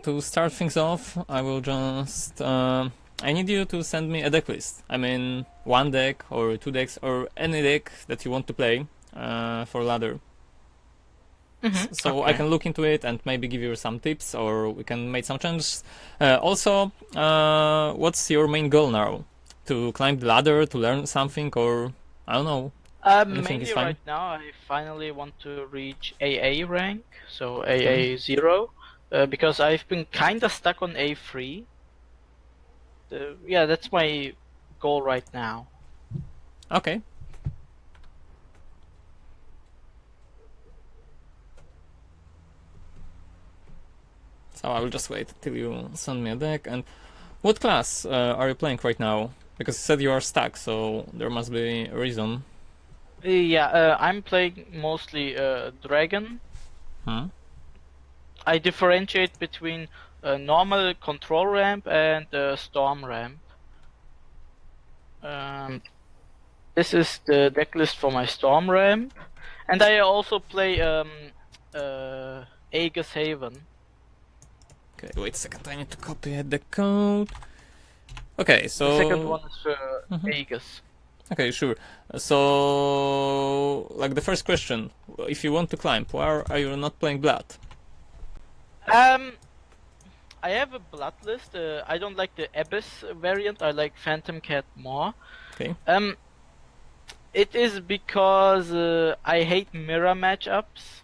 to start things off, I will just I need you to send me a deck list. I mean, one deck or two decks or any deck that you want to play for ladder. So I Okay. can look into it and maybe give you some tips, or we can make some changes. Also, what's your main goal now? To climb the ladder, to learn something, or I don't know. Anything is Mainly fine. right now, I finally want to reach AA rank, so Okay. AA 0, because I've been kinda stuck on A3. Yeah, that's my goal right now. Okay. So I will just wait till you send me a deck. And what class are you playing right now? Because you said you are stuck, so there must be a reason. Yeah, I'm playing mostly Dragon. Hmm? I differentiate between normal control ramp and storm ramp. Um, this is the deck list for my storm ramp, and I also play Aegis Haven. Okay, wait a second. I need to copy the code. Okay, The second so one is Aegis. okay, sure. So, like the first question, if you want to climb, why are you not playing Blood? Um, I have a blood list. I don't like the Abyss variant. I like Phantom Cat more. Okay. It is because I hate mirror matchups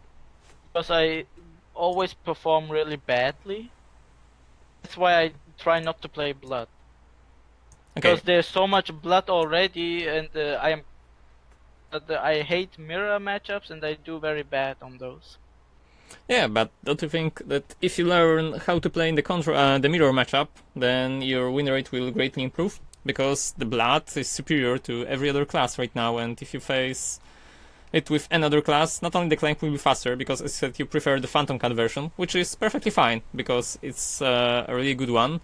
because I always perform really badly. That's why I try not to play blood. Okay. Because there's so much blood already, and I hate mirror matchups, and I do very bad on those. Yeah, but don't you think that if you learn how to play in the mirror matchup, then your win rate will greatly improve? Because the Blood is superior to every other class right now, and if you face it with another class, not only the climb will be faster, because as I said, you prefer the Phantom Cat version, which is perfectly fine, because it's a really good one,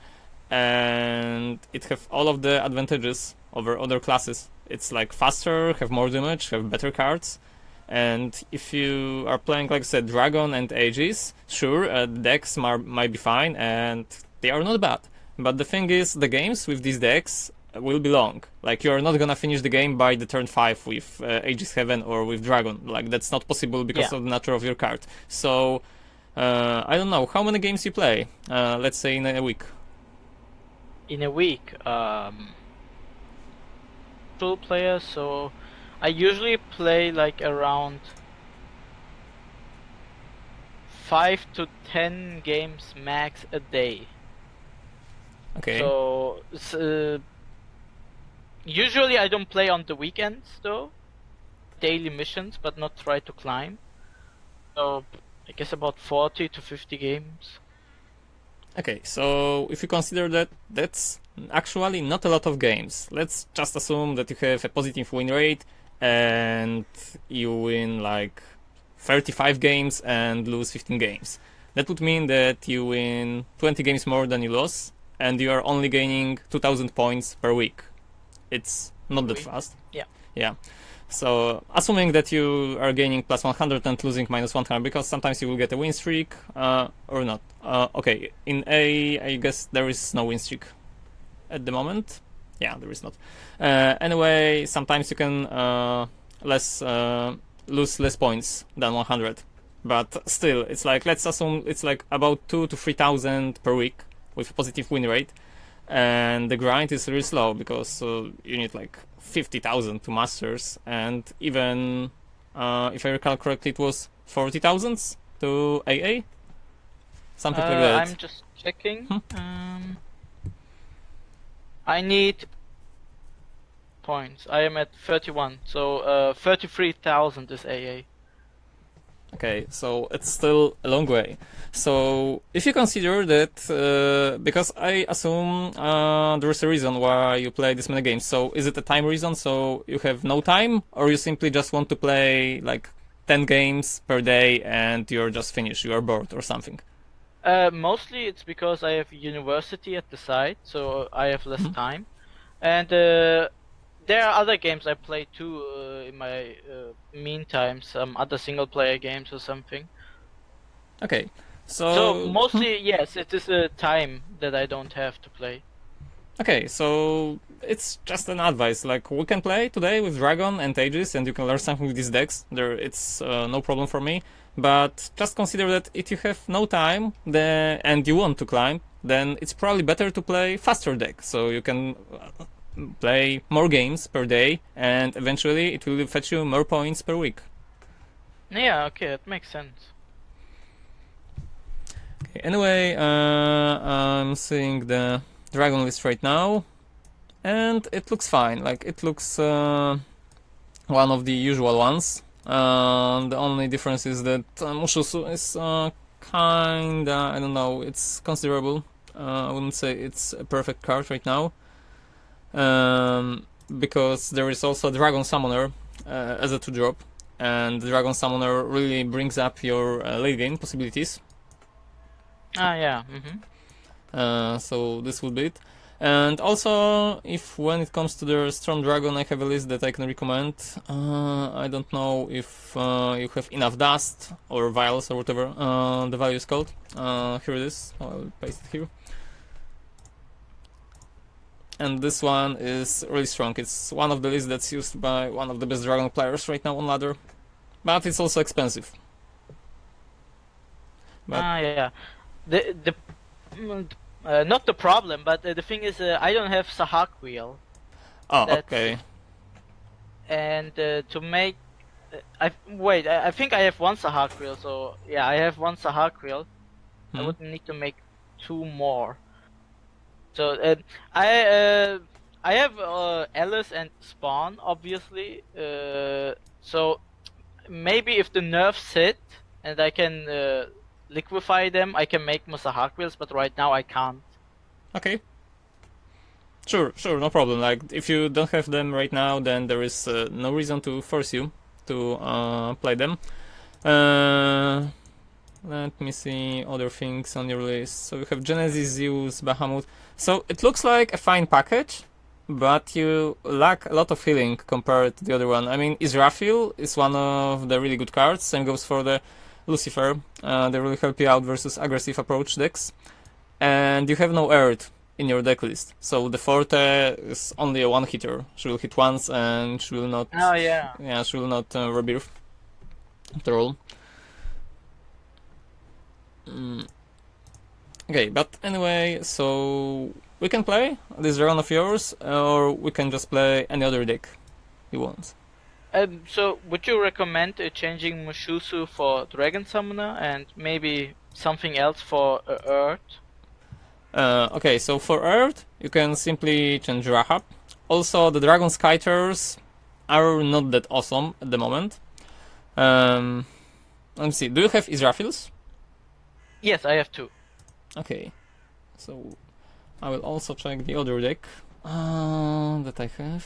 and it have all of the advantages over other classes. It's like faster, have more damage, have better cards, and if you are playing, like I said, Dragon and Aegis, sure, decks might be fine, and they are not bad. But the thing is, the games with these decks will be long. Like, you're not gonna finish the game by the turn 5 with Aegis Heaven or with Dragon. Like, that's not possible because Yeah. of the nature of your card. So, I don't know, how many games you play? Let's say in a week. In a week, two players, so I usually play like around 5 to 10 games max a day. Okay. So usually I don't play on the weekends though. Daily missions, but not try to climb. So I guess about 40 to 50 games. Okay, so if you consider that that's actually not a lot of games, let's just assume that you have a positive win rate and you win like 35 games and lose 15 games. That would mean that you win 20 games more than you lose, and you are only gaining 2000 points per week. It's not that fast. Yeah. Yeah. So, assuming that you are gaining plus 100 and losing minus 100, because sometimes you will get a win streak, or not. Okay, in A, I guess there is no win streak at the moment. Yeah, there is not. Anyway, sometimes you can lose less points than 100. But still, it's like, let's assume it's like about 2 to 3,000 per week with a positive win rate. And the grind is really slow because you need like 50,000 to masters, and even if I recall correctly, it was 40,000 to AA, something like that. I'm just checking. I need points. I am at 31, so 33,000 is AA. Okay, so it's still a long way. So if you consider that, because I assume there is a reason why you play this many games. So is it a time reason? So you have no time, or you simply just want to play like 10 games per day and you're just finished, you are bored or something? Mostly it's because I have university at the side, so I have less time. And there are other games I play too in my meantime, some other single player games or something. Okay, So mostly, yes, it is a time that I don't have to play. Okay, so it's just an advice. Like, we can play today with Dragon and Aegis, and you can learn something with these decks. It's no problem for me. But just consider that if you have no time and you want to climb, then it's probably better to play faster deck. So you can play more games per day, and eventually it will fetch you more points per week. Yeah, okay, that makes sense. Okay, anyway, I'm seeing the Dragon list right now, and it looks fine. Like, it looks one of the usual ones. The only difference is that Mushosu is kinda, I don't know, it's considerable. I wouldn't say it's a perfect card right now. Because there is also a Dragon Summoner as a 2-drop, and the Dragon Summoner really brings up your late game possibilities. Ah, yeah. So this would be it. And also, if when it comes to the Storm Dragon, I have a list that I can recommend. I don't know if you have enough dust or vials or whatever the value is called. Here it is. I'll paste it here. And this one is really strong. It's one of the lists that's used by one of the best Dragon players right now on ladder. But it's also expensive. Yeah. Not the problem, but the thing is, I don't have Sahak wheel. Oh, okay. And to make, I think I have one Sahak wheel. So yeah, I have one Sahak wheel. I would need to make 2 more. So I have Alice and Spawn, obviously. So maybe if the nerfs hit and I can liquefy them, I can make Musahak wheels, but right now I can't. Okay. Sure, no problem. Like, if you don't have them right now, then there is no reason to force you to play them. Let me see other things on your list. So you have Genesis, Zeus, Bahamut. So it looks like a fine package, but you lack a lot of healing compared to the other one. I mean, Israfil is one of the really good cards. Same goes for the Lucifer. They really help you out versus aggressive approach decks. And you have no Earth in your deck list. So the Forte is only a one-hitter. She will hit once and she will not... Oh, yeah. Yeah, she will not rebirth. After all. Okay, but anyway, so we can play this Dragon of yours, or we can just play any other deck you want. So would you recommend changing Mushosu for Dragon Summoner and maybe something else for Earth? Okay, so for Earth, you can simply change Rahab. Also, the Dragon Skyters are not that awesome at the moment. Let me see, do you have Israfils? Yes, I have 2. Okay, so I will also check the other deck that I have.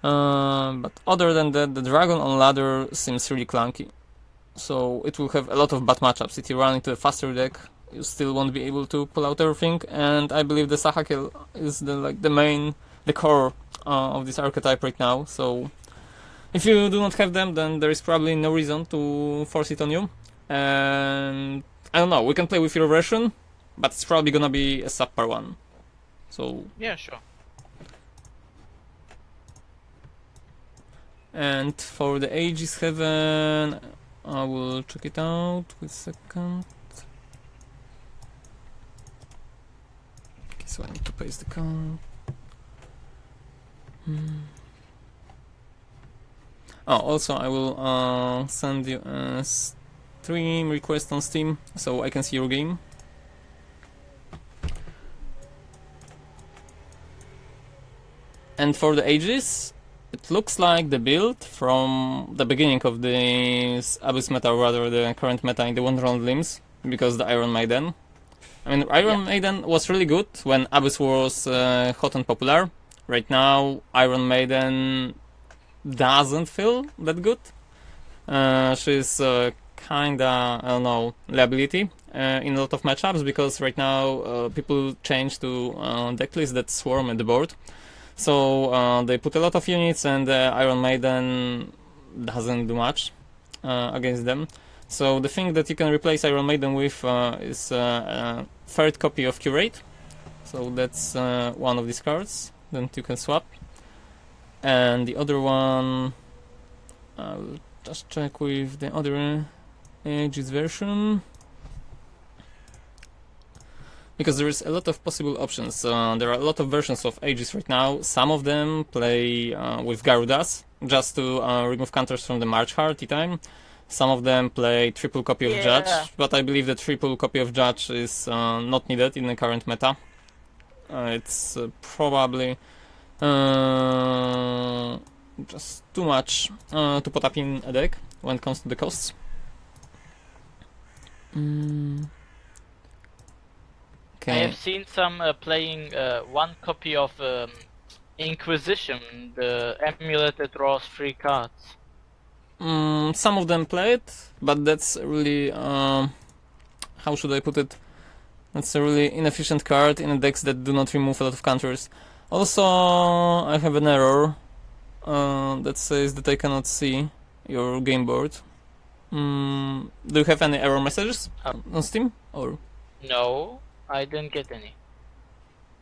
But other than that, the Dragon on ladder seems really clunky. So it will have a lot of bad matchups. If you run into a faster deck, you still won't be able to pull out everything. And I believe the Sahakil is the core of this archetype right now. So if you do not have them, then there is probably no reason to force it on you. And I don't know, we can play with your version, but it's probably gonna be a subpar one. So yeah, sure. And for the Aegis Heaven, I will check it out. Wait a second. Okay, so I need to paste the count. Oh, also I will send you a stream request on Steam so I can see your game. And for the Aegis, it looks like the build from the beginning of this Abyss meta, or rather the current meta in the one-round limbs, because the Iron Maiden. I mean, Iron Maiden was really good when Abyss was hot and popular. Right now, Iron Maiden doesn't feel that good. She's kinda, I don't know, liability in a lot of matchups, because right now people change to deck lists that swarm at the board. So they put a lot of units, and Iron Maiden doesn't do much against them. So the thing that you can replace Iron Maiden with is a third copy of Curate. So that's one of these cards that you can swap. And the other one, I'll just check with the other Aegis version. Because there is a lot of possible options. There are a lot of versions of Aegis right now. Some of them play with Garudas, just to remove counters from the March Heart time. Some of them play triple copy of Judge, but I believe the triple copy of Judge is not needed in the current meta. It's probably just too much to put up in a deck when it comes to the costs. I have seen some playing one copy of Inquisition, the amulet that draws 3 cards. Some of them play it, but that's really how should I put it? That's a really inefficient card in decks that do not remove a lot of counters. Also, I have an error that says that I cannot see your game board. Do you have any error messages on Steam? Or no, I didn't get any.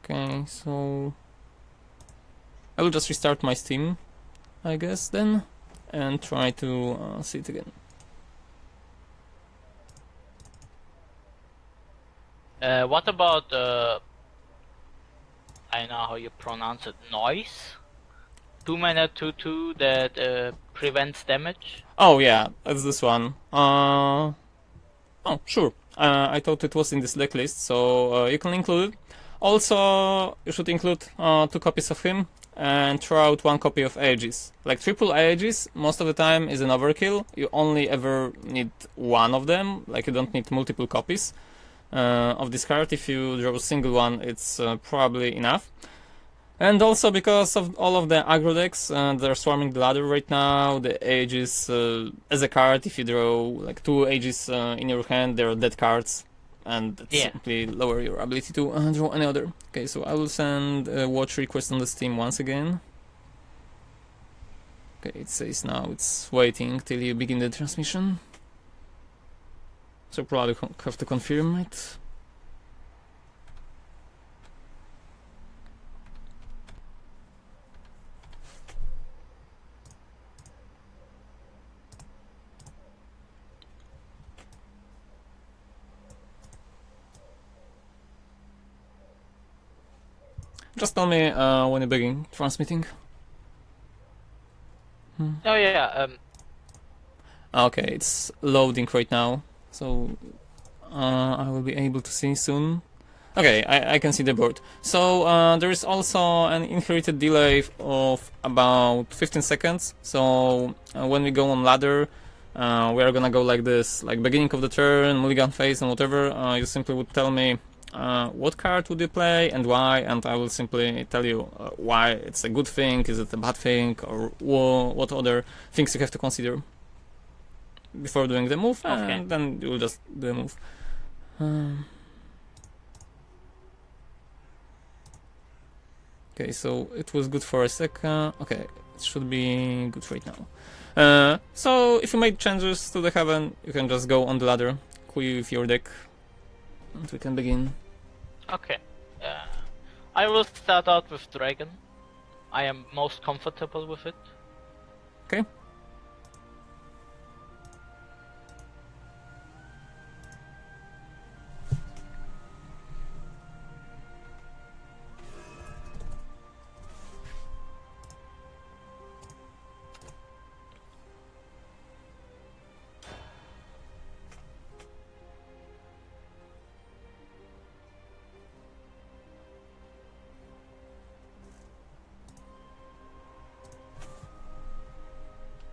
Okay, so I will just restart my Steam, I guess, then, and try to see it again. What about I know how you pronounce it, noise? 2-mana 2/2 that prevents damage. Oh yeah, that's this one. Oh sure. I thought it was in this deck list, so you can include it. Also, you should include 2 copies of him and throw out 1 copy of Aegis. Like triple Aegis, most of the time is an overkill. You only ever need 1 of them. Like you don't need multiple copies of this card. If you draw a single one, it's probably enough. And also because of all of the aggro decks that are swarming the ladder right now, the Aegis as a card, if you draw like 2 Aegis in your hand, they're dead cards, and that simply lower your ability to draw any other. Okay, so I will send a watch request on the Steam once again. Okay, it says now it's waiting till you begin the transmission. So probably have to confirm it. Just tell me when you begin transmitting. Oh yeah. Okay, it's loading right now, so I will be able to see soon. Okay, I can see the board. So there is also an inherited delay of about 15 seconds. So when we go on ladder, we are gonna go like this, like beginning of the turn, mulligan phase, and whatever. You simply would tell me what card would you play and why, and I will simply tell you why it's a good thing, is it a bad thing, or what other things you have to consider before doing the move, and then you will just do a move. Okay, so it was good for a second. Okay, it should be good right now. So if you made changes to the Heaven, you can just go on the ladder, queue with your deck, and we can begin. Okay. I will start out with Dragon. I am most comfortable with it. Okay.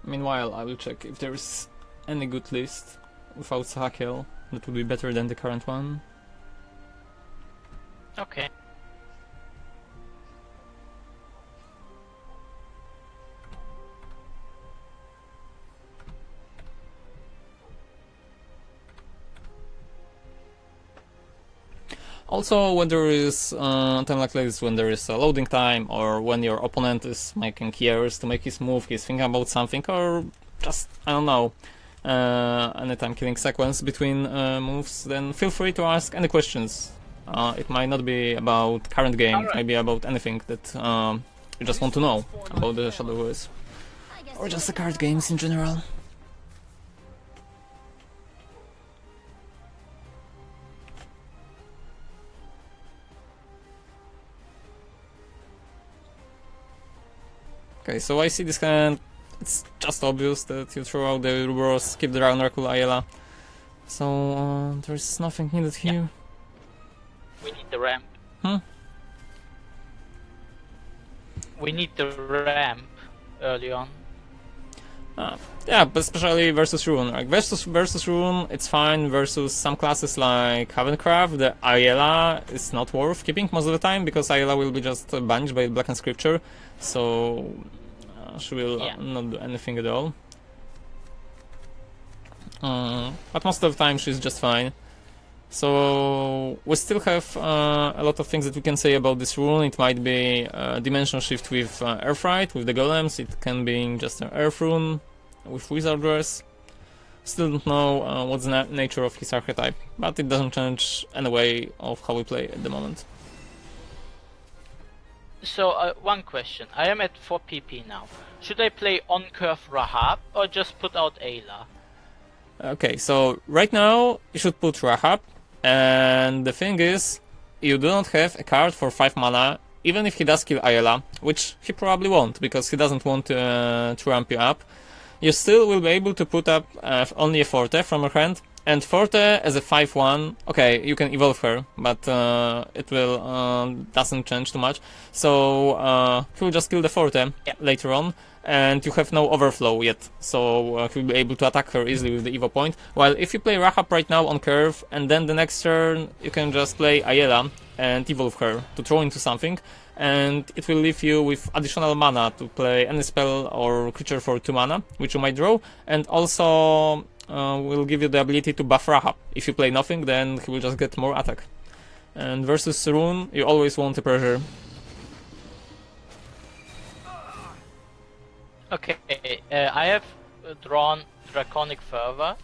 Meanwhile, I will check if there is any good list without Sakel that would be better than the current one. Okay. Also, when there is time like this, when there is a loading time, or when your opponent is making years to make his move, he's thinking about something, or just, I don't know, anytime killing sequence between moves, then feel free to ask any questions. It might not be about current game, it might be about anything that you just want to know about the Shadowverse. Or just the card games in general. Okay, so I see this hand. It's just obvious that you throw out the Ouroboros, keep the Dragon Oracle Ayala. So there's nothing needed here. Yeah. We need the ramp. We need the ramp early on. Yeah, but especially versus Rune. Like versus Rune, it's fine. Versus some classes like Havencraft, the Ayala is not worth keeping most of the time because Ayala will be just banished by Blackened Scripture. So she will not do anything at all. But most of the time she's just fine. So we still have a lot of things that we can say about this rune. It might be dimension shift with Earthright, with the golems. It can be just an Earth rune with Wizardress. Still don't know what's the nature of his archetype, but it doesn't change any way of how we play at the moment. So one question. I am at 4 PP now. Should I play on curve Rahab or just put out Ayla? Okay, so right now you should put Rahab, and the thing is, you do not have a card for 5 mana, even if he does kill Ayala, which he probably won't, because he doesn't want to ramp you up. You still will be able to put up only a Forte from your hand, and Forte as a 5-1, okay, you can evolve her, but it will doesn't change too much, so he will just kill the Forte later on. And you have no overflow yet, so he'll be able to attack her easily with the Evo point. While if you play Rahab right now on curve, and then the next turn you can just play Ayala and evolve her to throw into something, and it will leave you with additional mana to play any spell or creature for 2 mana, which you might draw, and also will give you the ability to buff Rahab. If you play nothing, then he will just get more attack. And versus Rune, you always want a pressure. Okay, I have drawn Draconic Fervor,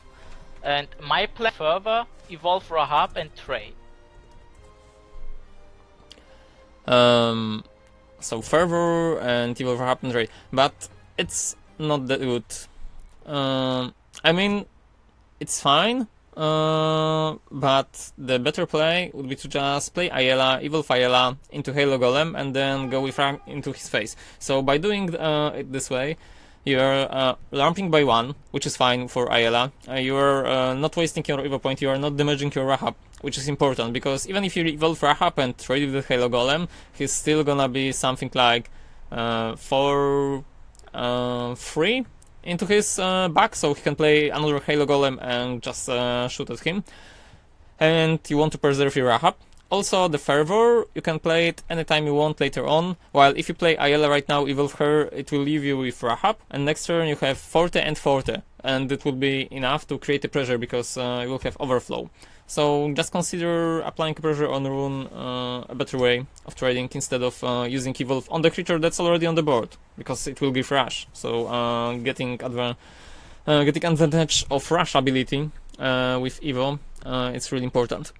and my plan Fervor, evolve Rahab and trade. So Fervor and evolve Rahab and trade, but it's not that good. I mean, it's fine, but the better play would be to just play Ayala, evolve Ayala into Halo Golem, and then go with rank into his face. So by doing it this way, you're ramping by 1, which is fine for Ayala. You're not wasting your Evo point, you are not damaging your Rahab, which is important, because even if you evolve Rahab and trade with the Halo Golem, he's still gonna be something like 4-3 into his back, so he can play another Halo Golem and just shoot at him. And you want to preserve your Rahab. Also, the Fervor, you can play it anytime you want later on, while if you play Ayala right now, evolve her, it will leave you with Rahab, and next turn you have Forte and Forte, and it will be enough to create a pressure, because you will have overflow. So just consider applying pressure on Rune a better way of trading, instead of using evolve on the creature that's already on the board, because it will give rush. So getting advantage of rush ability with Evo, it's really important.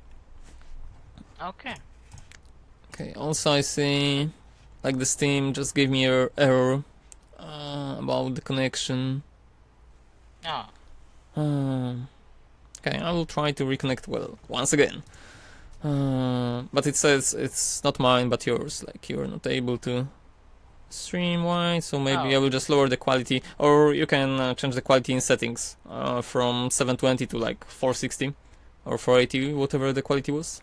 Okay. Okay, also I see, like, the Steam just gave me an error about the connection. Okay, I will try to reconnect once again. But it says it's not mine but yours, like you're not able to stream wide, so maybe I will just lower the quality, or you can change the quality in settings from 720 to like 460 or 480, whatever the quality was.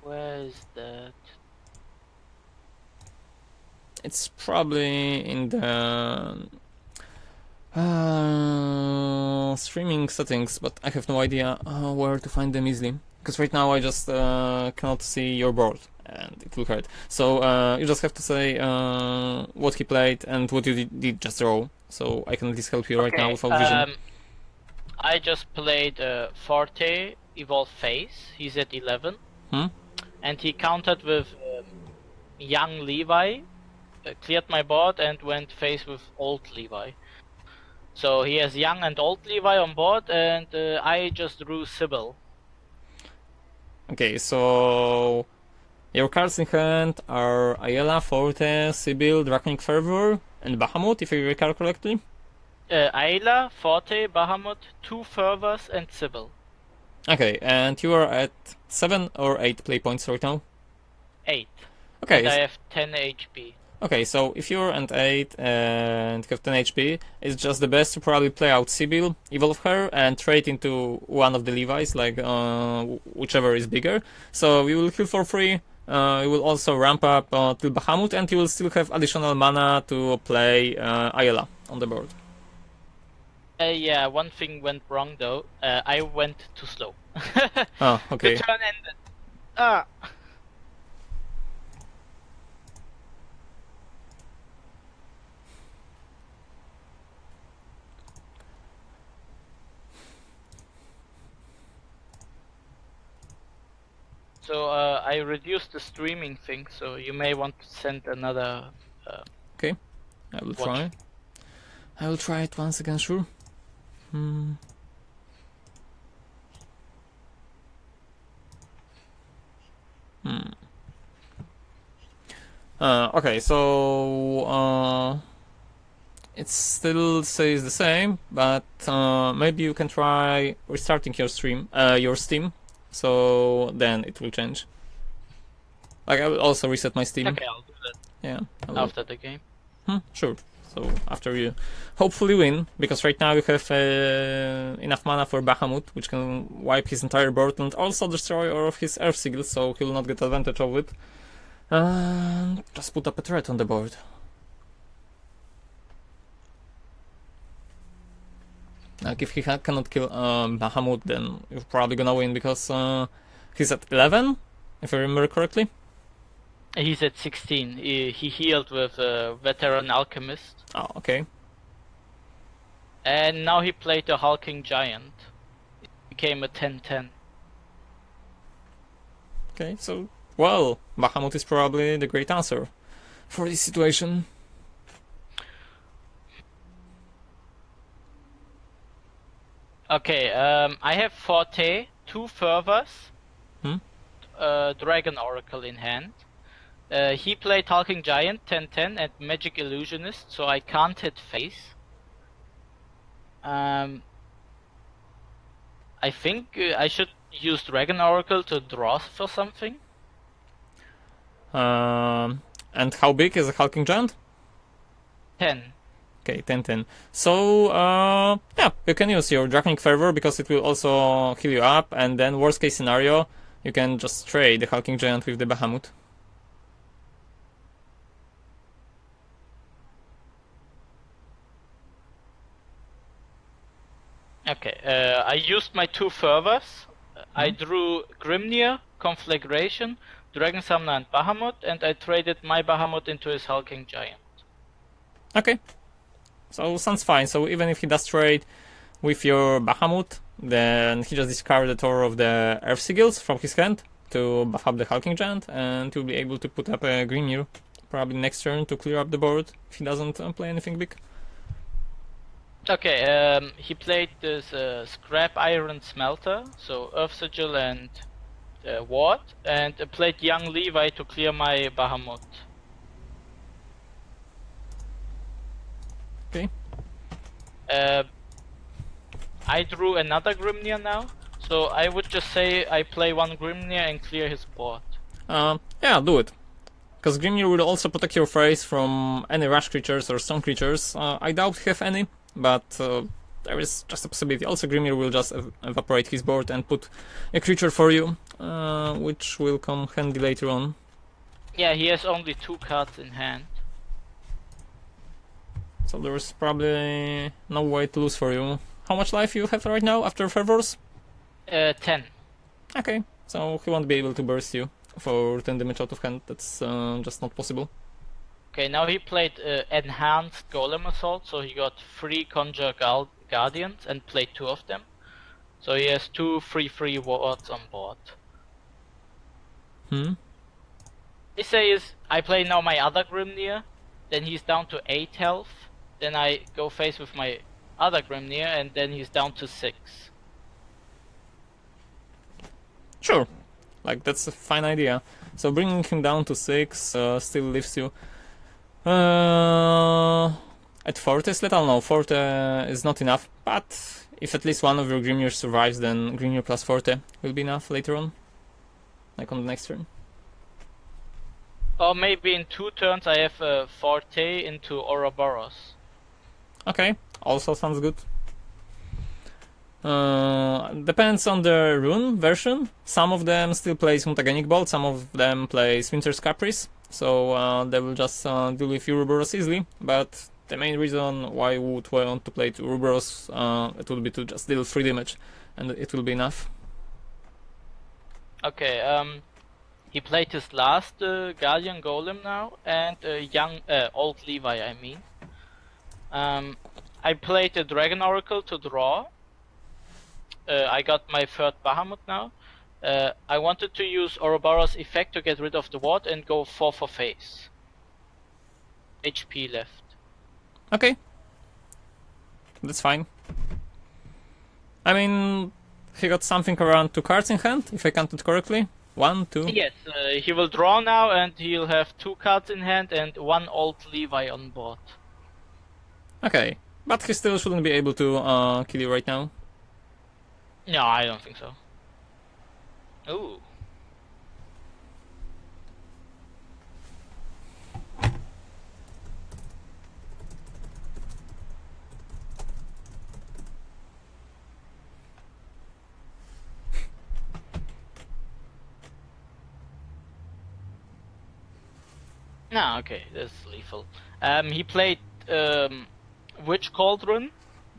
Where is that? It's probably in the streaming settings, but I have no idea where to find them easily. Because right now I just cannot see your board, and it will hurt. So you just have to say what he played and what you did just draw, so I can at least help you right now without vision. I just played Forte, Evolve Face, he's at 11. And he countered with Young Levi, cleared my board and went face with old Levi. So he has young and old Levi on board, and I just drew Sybil. Okay, so your cards in hand are Ayala, Forte, Sibyl, Draconic Fervor, and Bahamut, if I recall correctly. Ayla, Forte, Bahamut, 2 Fervors, and Sybil. Okay, and you are at 7 or 8 play points right now? 8. Okay, And I have 10 HP. okay, so if you're at 8 and have 10 HP, it's just the best to probably play out Sibyl, evolve her, and trade into one of the Levi's, like whichever is bigger. So you will heal for free, you will also ramp up till Bahamut, and you will still have additional mana to play Ayala on the board. Yeah, one thing went wrong though. I went too slow. Oh, okay. The turn ended. Ah. So I reduced the streaming thing, so you may want to send another. Okay, I will try. I will try it once again, sure. Okay, so it still says the same, but maybe you can try restarting your Steam, so then it will change. Like I will also reset my Steam. Okay, I'll do that. Yeah. After the game. Sure. So after you hopefully win, because right now you have enough mana for Bahamut, which can wipe his entire board and also destroy all of his Earth Sigils, so he will not get advantage of it. Just put up a threat on the board. Like if he cannot kill Bahamut, then you're probably gonna win, because he's at 11, if I remember correctly. He's at 16. He healed with a veteran alchemist. Oh, okay. And now he played a hulking giant. It became a 10-10. Okay, so, well, Bahamut is probably the great answer for this situation. Okay, I have Forte, 2 Fervors, Dragon Oracle in hand. He played Hulking Giant, 10-10, and Magic Illusionist, so I can't hit face. I think I should use Dragon Oracle to draw for something. And how big is a Hulking Giant? 10. Okay, 10-10. So, yeah, you can use your Draconic Fervor, because it will also heal you up, and then worst case scenario, you can just trade the Hulking Giant with the Bahamut. Okay, I used my 2 Fervors. I drew Grimnir, Conflagration, Dragon Summoner, and Bahamut, and I traded my Bahamut into his Hulking Giant. Okay, so sounds fine. So even if he does trade with your Bahamut, then he just discarded all of the Earth Sigils from his hand to buff up the Hulking Giant, and you'll be able to put up a Grimnir probably next turn to clear up the board if he doesn't play anything big. Okay, he played this Scrap Iron Smelter, so Earth Sigil and Ward, and played Young Levi to clear my Bahamut. Okay. I drew another Grimnir now, so I would just say I play one Grimnir and clear his board. Yeah, do it. Because Grimnir will also protect your face from any rush creatures or stone creatures. I doubt you have any, but there is just a possibility. Also, Grimnir will just evaporate his board and put a creature for you, which will come handy later on. Yeah, he has only 2 cards in hand. So there's probably no way to lose for you. How much life you have right now after Fervors? 10. Okay, so he won't be able to burst you for 10 damage out of hand. That's just not possible. Okay, now he played Enhanced Golem Assault, so he got 3 Conjure Guardians and played 2 of them. So he has 2 free wards on board. I say is, I play now my other Grimnir, then he's down to 8 health. Then I go face with my other Grimnir, and then he's down to 6. Sure, like that's a fine idea. So bringing him down to 6 still leaves you at Forte Lethal. No, Forte is not enough, but if at least one of your Grimnir survives, then Grimnir plus Forte will be enough later on, like on the next turn. Or maybe in 2 turns I have a Forte into Ouroboros. Okay, also sounds good. Depends on the rune version. Some of them still plays Mutagenic Bolt, some of them plays Winter's Caprice, so they will just deal with Ouroboros easily, but the main reason why I would want to play to Ouroboros, it would be to just deal 3 damage, and it will be enough. Okay, he played his last Guardian Golem now, and young old Levi, I mean. I played a Dragon Oracle to draw. I got my 3rd Bahamut now. I wanted to use Ouroboros effect to get rid of the ward and go 4 for face. HP left. Okay. That's fine. I mean, he got something around 2 cards in hand, if I counted correctly. 1, 2. Yes, he will draw now, and he'll have 2 cards in hand and 1 old Levi on board. Okay, but he still shouldn't be able to kill you right now. No, I don't think so. Ooh. No, okay, that's lethal. He played Witch Cauldron,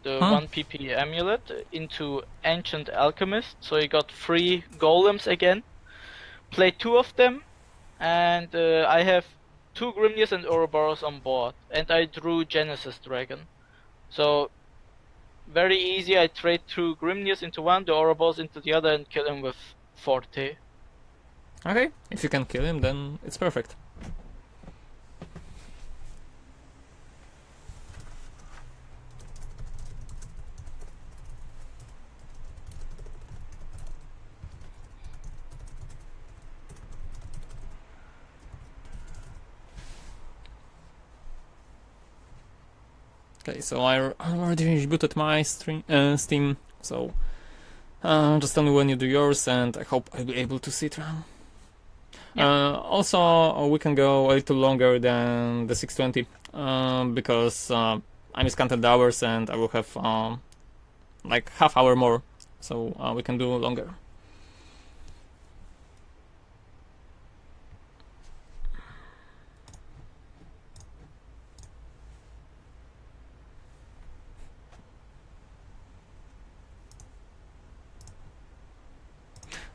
the 1 PP amulet, into Ancient Alchemist, so he got 3 golems again. Played 2 of them, and I have 2 Grimnirs and Ouroboros on board, and I drew Genesis Dragon. So, very easy, I trade 2 Grimnirs into one, the Ouroboros into the other, and kill him with Forte. Okay, if you can kill him, then it's perfect. Okay, so I already rebooted my Steam, so just tell me when you do yours, and I hope I'll be able to see it around. Yeah. Also, we can go a little longer than the 620, because I miscounted the hours, and I will have like half hour more, so we can do longer.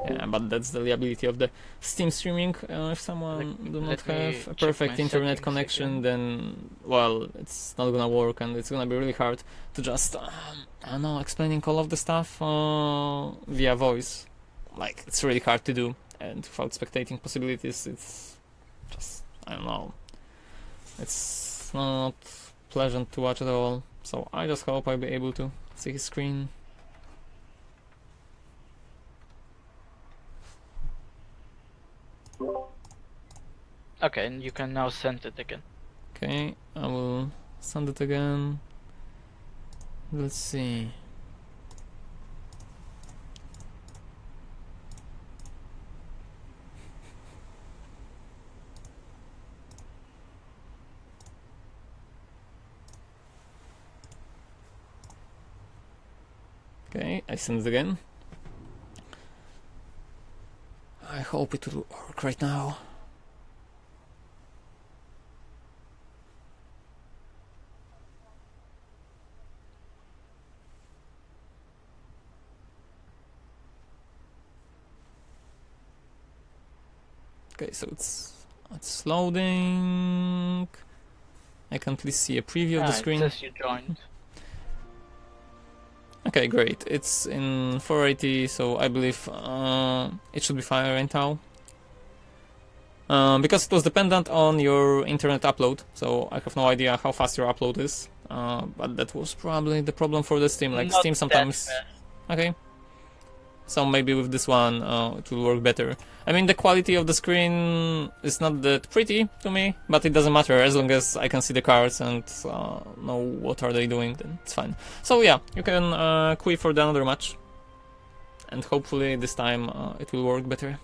Yeah, but that's the liability of the Steam streaming. If someone do not have a perfect internet connection, again, then, well, it's not gonna work, and it's gonna be really hard to just, I don't know, explaining all of the stuff via voice. Like, it's really hard to do, and without spectating possibilities, it's just, I don't know, it's not pleasant to watch at all. So I just hope I'll be able to see his screen. Okay, and you can now send it again. Okay, I will send it again. Let's see. Okay, I send it again. I hope it will work right now. Okay, so it's loading. I can at least see a preview of the screen. It says you joined. Okay, great. It's in 480, so I believe it should be fine right now. because it was dependent on your internet upload, so I have no idea how fast your upload is, but that was probably the problem for the Steam, like Not Steam that sometimes... fast. Okay. So maybe with this one it will work better. I mean, the quality of the screen is not that pretty to me, but it doesn't matter as long as I can see the cards and know what are they doing, then it's fine. So yeah, you can queue for the another match, and hopefully this time it will work better.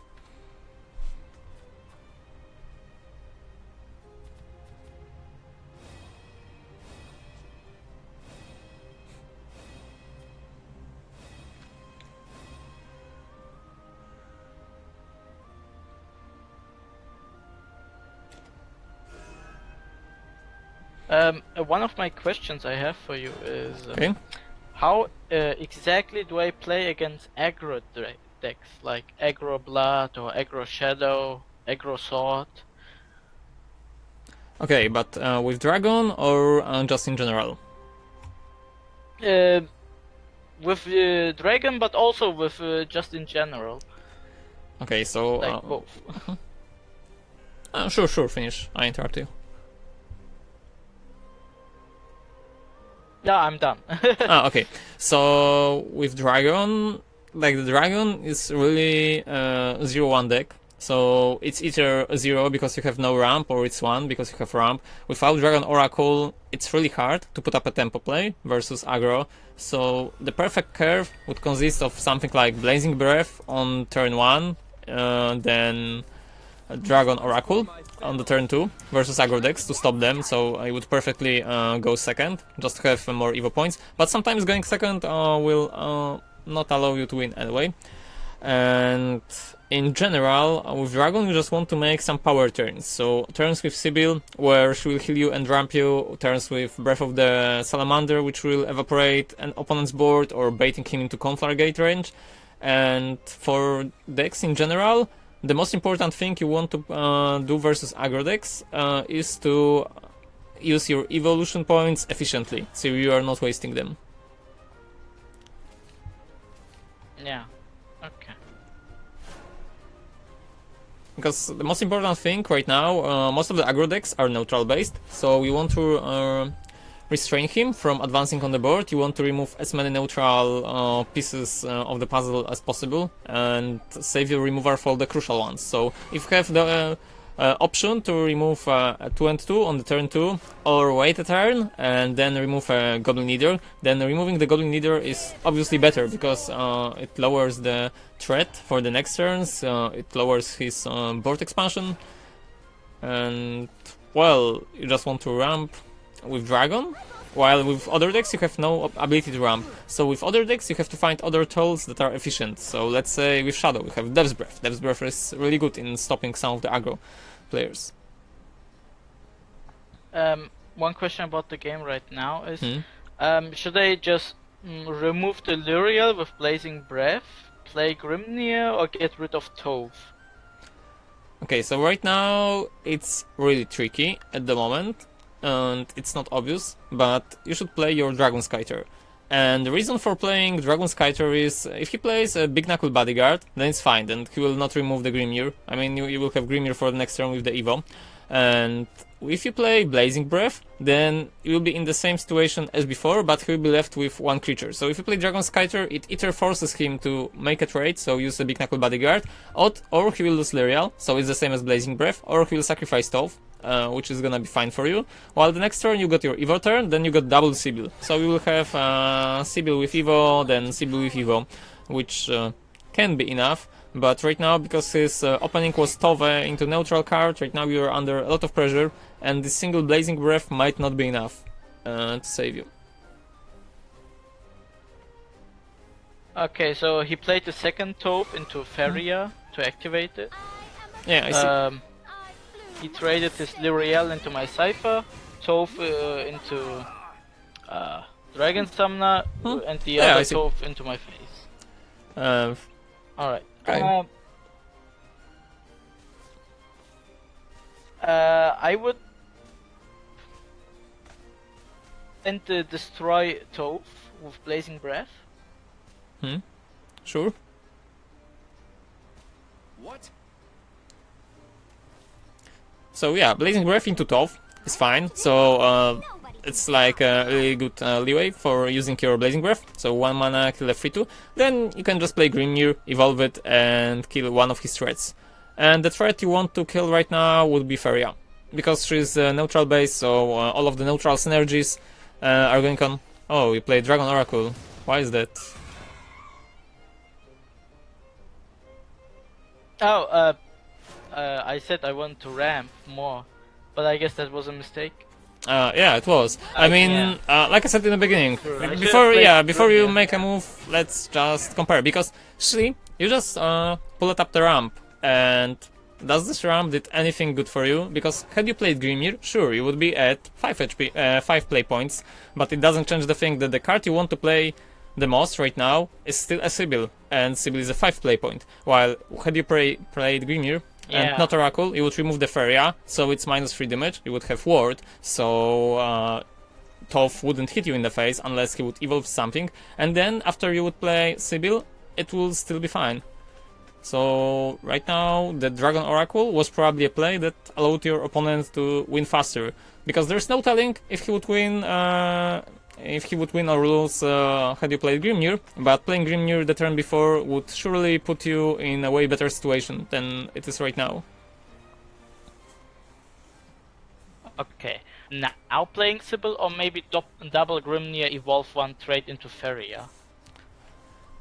One of my questions I have for you is Okay. how exactly do I play against aggro decks like aggro blood or aggro shadow, aggro sword? Okay, but with Dragon or just in general? Uh, with dragon, but also with just in general, Okay, so... like both. Sure, finish. I interrupt you. Yeah, I'm done. Okay. So with Dragon, like the Dragon is really 0-1 deck. So it's either a 0 because you have no ramp, or it's 1 because you have ramp. Without Dragon Oracle, it's really hard to put up a tempo play versus aggro. So the perfect curve would consist of something like Blazing Breath on turn 1, then Dragon Oracle on the turn 2 versus aggro decks to stop them, so I would perfectly go second, just to have more Evo points, but sometimes going second will not allow you to win anyway. And in general, with Dragon you just want to make some power turns, so turns with Sibyl, where she will heal you and ramp you, turns with Breath of the Salamander, which will evaporate an opponent's board or baiting him into Conflagrate range. And for decks in general, the most important thing you want to do versus aggro decks is to use your evolution points efficiently, so you are not wasting them. Yeah. Okay. Because the most important thing right now, most of the aggro decks are neutral based, so you want to restrain him from advancing on the board. You want to remove as many neutral pieces of the puzzle as possible and save your removal for the crucial ones. So if you have the option to remove 2 and 2 on the turn 2, or wait a turn and then remove a Goblin Leader, then removing the Goblin Leader is obviously better because it lowers the threat for the next turns, it lowers his board expansion, and well, you just want to ramp with Dragon, while with other decks you have no ability to ramp. So with other decks you have to find other tools that are efficient. So let's say with Shadow we have Dev's Breath. Dev's Breath is really good in stopping some of the aggro players. One question about the game right now is, should I just remove the Luriel with Blazing Breath, play Grimnir, or get rid of Tove? Okay, so right now it's really tricky at the moment, and it's not obvious, but you should play your Dragon Skyter. And the reason for playing Dragon Skyter is, if he plays a Big Knuckle Bodyguard, then it's fine, and he will not remove the Grimnir. I mean, you will have Grimnir for the next turn with the Evo. And if you play Blazing Breath, then you will be in the same situation as before, but he will be left with one creature. So if you play Dragon Skyter, it either forces him to make a trade, so use a Big Knuckle Bodyguard, or he will lose Lyrial, so it's the same as Blazing Breath, or he will sacrifice Tove, which is gonna be fine for you. While the next turn you got your Evo turn, then you got double Sibyl. So you will have Sibyl with Evo, then Sibyl with Evo, which can be enough. But right now, because his opening was Tove into neutral card, right now you are under a lot of pressure, and this single Blazing Breath might not be enough to save you. Okay, so he played the second Taupe into Feria to activate it. Yeah, I see. He traded his Lyriel into my Cypher, Taupe into Dragon Summoner, and the other Taupe into my face. Alright. Okay. I would and destroy Taupe with Blazing Breath. Sure. What? So yeah, Blazing Breath into Toph is fine. So it's like a really good leeway for using your Blazing Breath. So 1 mana, kill a 3/2. Then you can just play Grimnir, evolve it, and kill one of his threats. And the threat you want to kill right now would be Feria, because she's neutral base, so all of the neutral synergies are going on. Oh, you play Dragon Oracle. Why is that? Oh, I said I want to ramp more, but I guess that was a mistake. Yeah, it was. I mean, yeah. like I said in the beginning, Sure, before you yeah. make a move, let's just compare. Because see, you just pull it up the ramp, and does this ramp did anything good for you? Because had you played Grimnir, sure, you would be at 5 HP, 5 play points, but it doesn't change the thing that the card you want to play the most right now is still a Sibyl, and Sibyl is a 5 play point. While had you played Grimnir and not Oracle, you would remove the Feria, so it's -3 damage, you would have Ward, so Toph wouldn't hit you in the face unless he would evolve something, and then after you would play Sibyl, it will still be fine. So right now, the Dragon Oracle was probably a play that allowed your opponent to win faster, because there's no telling if he would win or lose had you played Grimnir, but playing Grimnir the turn before would surely put you in a way better situation than it is right now. Okay, now playing Sibyl, or maybe double Grimnir, evolve one trade into Feria?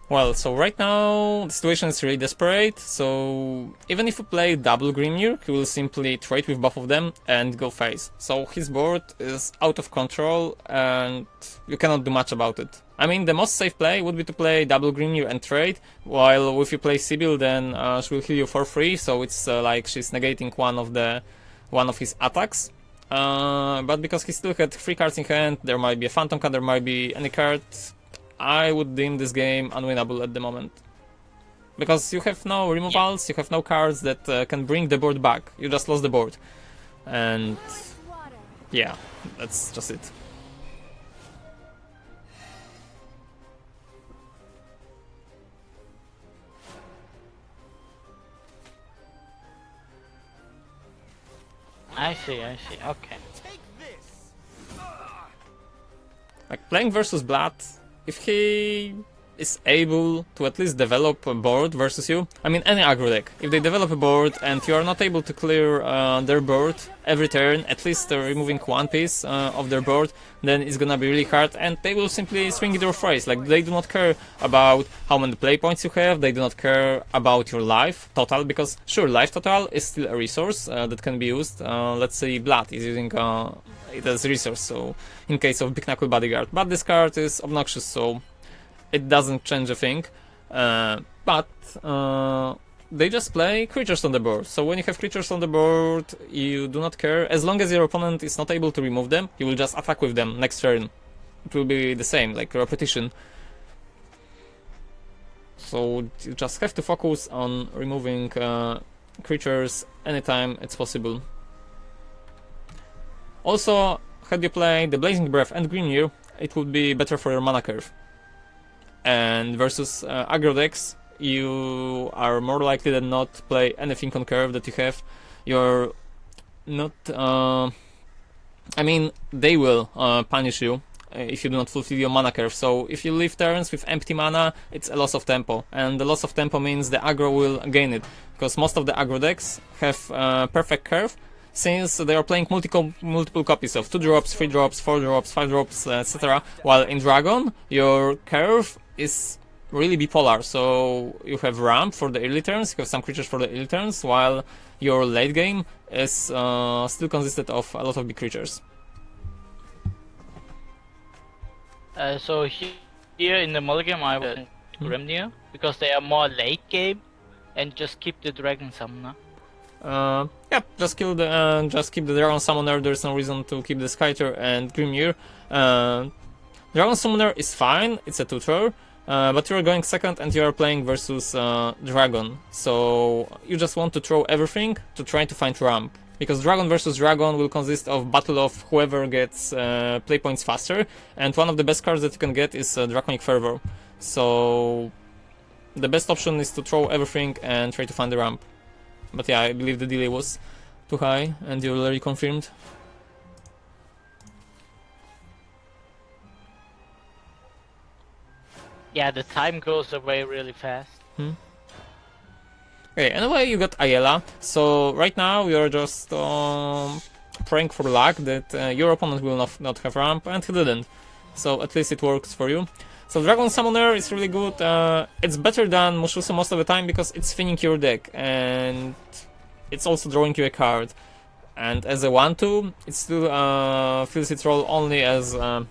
Well, so right now the situation is really desperate, so even if you play double Grimnir, he will simply trade with both of them and go face. So his board is out of control and you cannot do much about it. I mean, the most safe play would be to play double Grimnir and trade, while if you play Sibyl, then she will heal you for free, so it's like she's negating one of his attacks. But because he still had 3 cards in hand, there might be a Phantom card, there might be any card, I would deem this game unwinnable at the moment. Because you have no removals, you have no cards that can bring the board back. You just lost the board. And yeah, that's just it. I see, okay. Like playing versus Blood, if he is able to at least develop a board versus you, I mean any aggro deck, if they develop a board and you are not able to clear their board every turn, at least removing one piece of their board, then it's gonna be really hard and they will simply swing it your face. Like they do not care about how many play points you have, they do not care about your life total, because sure, life total is still a resource that can be used. Let's say Blood is using it as a resource, so in case of Big Knuckle Bodyguard, but this card is obnoxious, so it doesn't change a thing. But they just play creatures on the board, so when you have creatures on the board, you do not care. As long as your opponent is not able to remove them, you will just attack with them next turn. It will be the same, like repetition. So you just have to focus on removing creatures anytime it's possible. Also, had you played the Blazing Breath and Grimnir, it would be better for your mana curve. And versus aggro decks, you are more likely than not play anything on curve that you have. You're not... I mean, they will punish you if you do not fulfill your mana curve. So if you leave turns with empty mana, it's a loss of tempo. And the loss of tempo means the aggro will gain it. Because most of the aggro decks have perfect curve, since they are playing multiple copies of 2 drops, 3 drops, 4 drops, 5 drops, etc. While in Dragon, your curve is really bipolar, so you have ramp for the early turns, you have some creatures for the early turns, while your late game is still consisted of a lot of big creatures. So here in the mulligan I would Grimnir, because they are more late game, and just keep the Dragon Summoner. Yeah, just keep the Dragon Summoner. There's no reason to keep the Skyter and Grimnir. Dragon Summoner is fine, it's a tutor, but you're going second and you're playing versus Dragon, so you just want to throw everything to try to find ramp. Because Dragon versus Dragon will consist of battle of whoever gets play points faster, and one of the best cards that you can get is Draconic Fervor. So the best option is to throw everything and try to find the ramp. But yeah, I believe the delay was too high, and you're already confirmed. Yeah, the time goes away really fast. Okay, anyway, you got Ayala, so right now you're just praying for luck that your opponent will not have ramp, and he didn't. So at least it works for you. So Dragon Summoner is really good. It's better than Mushusa most of the time because it's thinning your deck, and it's also drawing you a card. And as a 1-2, it still fills its role only as a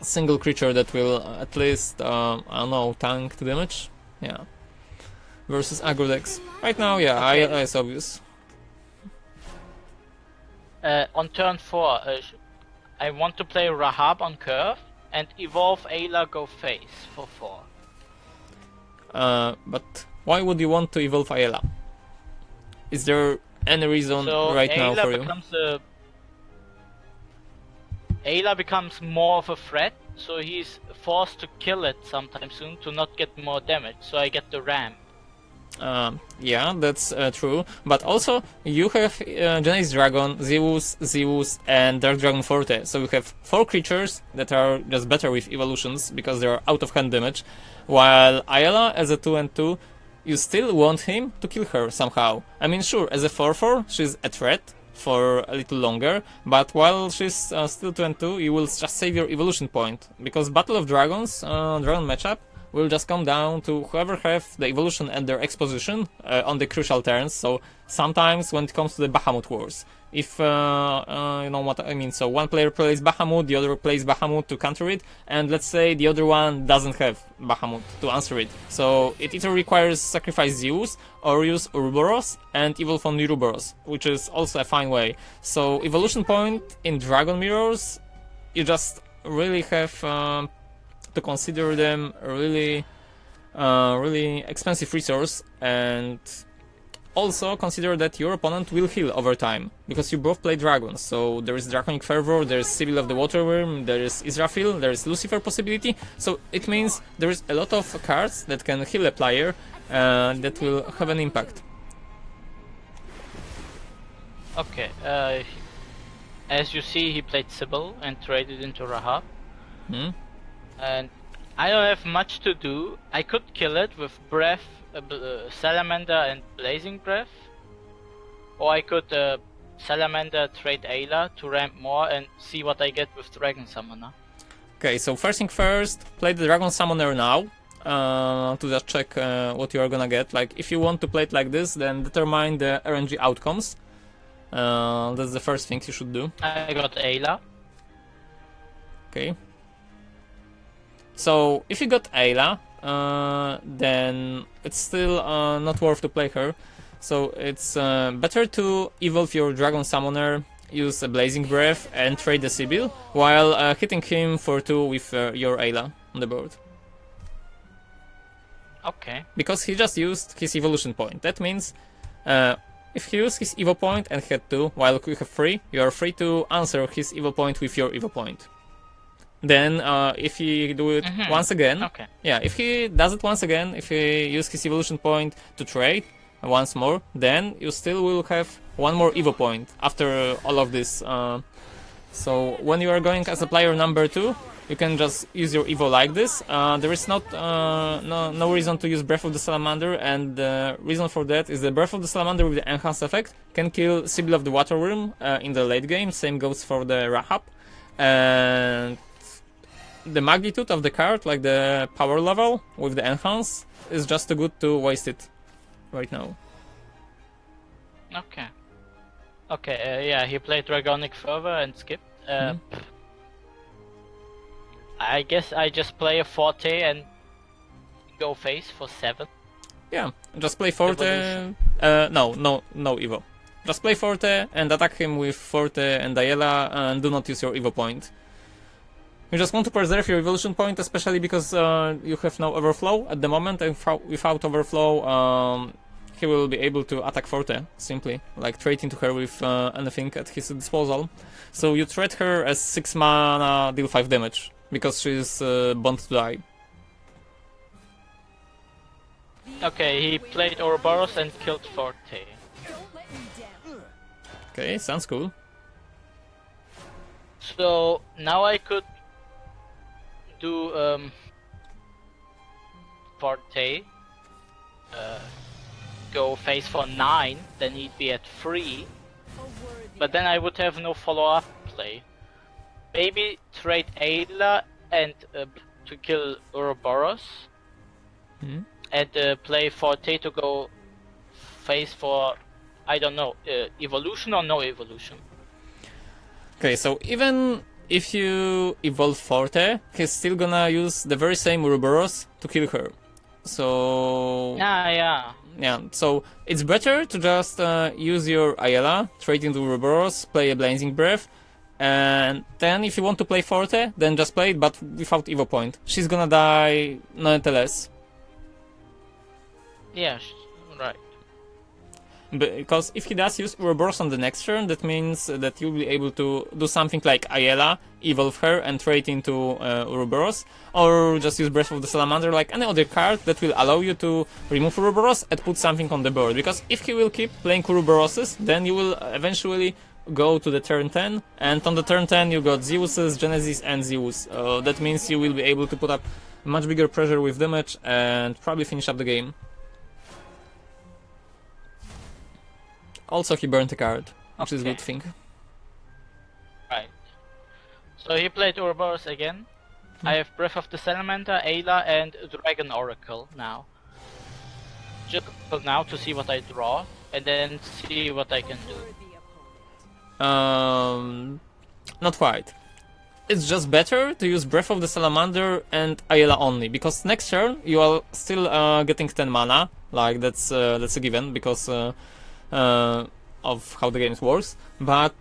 single creature that will at least, I don't know, tank the damage? Yeah. Versus aggro decks. Right now, yeah, Okay. it's obvious. On turn 4, I want to play Rahab on curve and evolve Ayla go face for 4. But why would you want to evolve Ayla? Is there any reason So right now for you? Ayla becomes more of a threat, so he's forced to kill it sometime soon to not get more damage, so I get the ramp. Yeah, that's true. But also, you have Genesis Dragon, Zeus, and Dark Dragon Forte. So you have 4 creatures that are just better with evolutions because they are out of hand damage. While Ayala, as a 2/2, you still want him to kill her somehow. I mean, sure, as a 4/4, she's a threat for a little longer, but while she's still 2/2, you will just save your evolution point. Because Battle of Dragons, Dragon matchup, will just come down to whoever have the evolution and their exposition on the crucial turns. So sometimes when it comes to the Bahamut Wars, if you know what I mean, so one player plays Bahamut, the other plays Bahamut to counter it, and let's say the other one doesn't have Bahamut to answer it. So it either requires sacrifice Zeus or use Ouroboros and evolve on Ouroboros, which is also a fine way. So evolution point in Dragon Mirrors, you just really have to consider them a really expensive resource, and also consider that your opponent will heal over time because you both play dragons. So there is Draconic Fervor, there is Sibyl of the Waterworm, there is Israfil, there is Lucifer possibility. So it means there is a lot of cards that can heal a player that will have an impact. Okay, as you see, he played Sibyl and traded into Rahab. And I don't have much to do. I could kill it with Breath, Salamander and Blazing Breath. Or I could Salamander trade Ayla to ramp more and see what I get with Dragon Summoner. Okay, so first thing first, play the Dragon Summoner now to just check what you are gonna get. Like, if you want to play it like this, then determine the RNG outcomes. That's the first thing you should do. I got Ayla. Okay. So if you got Ayla, then it's still not worth to play her. So it's better to evolve your Dragon Summoner, use a Blazing Breath, and trade the Sibyl, while hitting him for 2 with your Ayla on the board. Okay. Because he just used his evolution point. That means if he used his evo point and had 2, while you have 3, you are free to answer his evo point with your evo point. Then, if he do it once again, okay. Yeah, if he does it once again, if he use his evolution point to trade once more, then you still will have 1 more evo point after all of this. So when you are going as a player number 2, you can just use your evo like this. There is no reason to use Breath of the Salamander, and the reason for that is the Breath of the Salamander with the enhanced effect can kill Sibyl of the Waterworm in the late game. Same goes for the Rahab. And the magnitude of the card, like the power level with the enhance, is just too good to waste it right now. Okay. Okay, yeah, he played Dragonic Fervor and skipped. I guess I just play a Forte and go face for 7. Yeah, just play Forte. No Evo. Just play Forte and attack him with Forte and Ayala, and do not use your Evo point. You just want to preserve your evolution point, especially because you have no overflow at the moment, and without overflow, he will be able to attack Forte, simply, like trade into her with anything at his disposal. So you trade her as 6 mana, deal 5 damage, because she's bound to die. Okay, he played Ouroboros and killed Forte. Okay, sounds cool. So now I could do Forte, go face for 9, then he'd be at 3, but then I would have no follow-up play. Maybe trade Ayla and to kill Ouroboros, and play Forte to go face for, I don't know, evolution or no evolution. Okay, so even if you evolve Forte, he's still gonna use the very same Ouroboros to kill her. So yeah, so it's better to just use your Ayala, trade into Ouroboros, play a Blazing Breath, and then if you want to play Forte, then just play it, but without Evo point. She's gonna die nonetheless. Yeah, right. Because if he does use Ouroboros on the next turn, that means that you'll be able to do something like Ayala, evolve her, and trade into Ouroboros, or just use Breath of the Salamander, like any other card that will allow you to remove Ouroboros and put something on the board. Because if he will keep playing Ouroboroses, then you will eventually go to the turn 10, and on the turn 10 you got Zeus's, Genesis, and Zeus. That means you will be able to put up much bigger pressure with damage and probably finish up the game. Also, he burned a card, which is a good thing. Right. So he played Ouroboros again. I have Breath of the Salamander, Ayla, and Dragon Oracle now. Just now to see what I draw, and then see what I can do. Not quite. It's just better to use Breath of the Salamander and Ayala only, because next turn you are still getting 10 mana. Like that's a given because of how the game works. But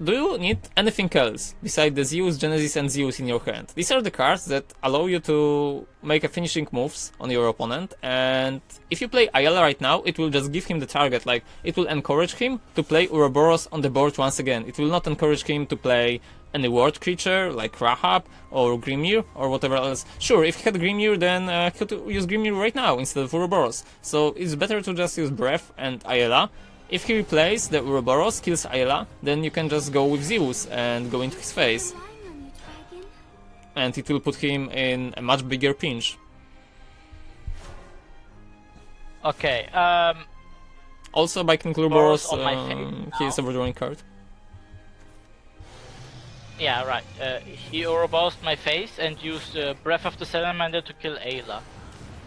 do you need anything else besides the Zeus, Genesis, and Zeus in your hand? These are the cards that allow you to make a finishing moves on your opponent, and if you play Ayala right now, it will just give him the target. Like, it will encourage him to play Ouroboros on the board once again. It will not encourage him to play any ward creature like Rahab or Grimir or whatever else. Sure, if he had Grimir, then he could use Grimir right now instead of Ouroboros. So it's better to just use Breath and Ayala. If he replays the Ouroboros, kills Ayla, then you can just go with Zeus and go into his face. And it will put him in a much bigger pinch. Okay, Also, by killing Ouroboros, he is a overdrawing card. Yeah, right. He Ouroboros my face and used Breath of the Salamander to kill Ayla.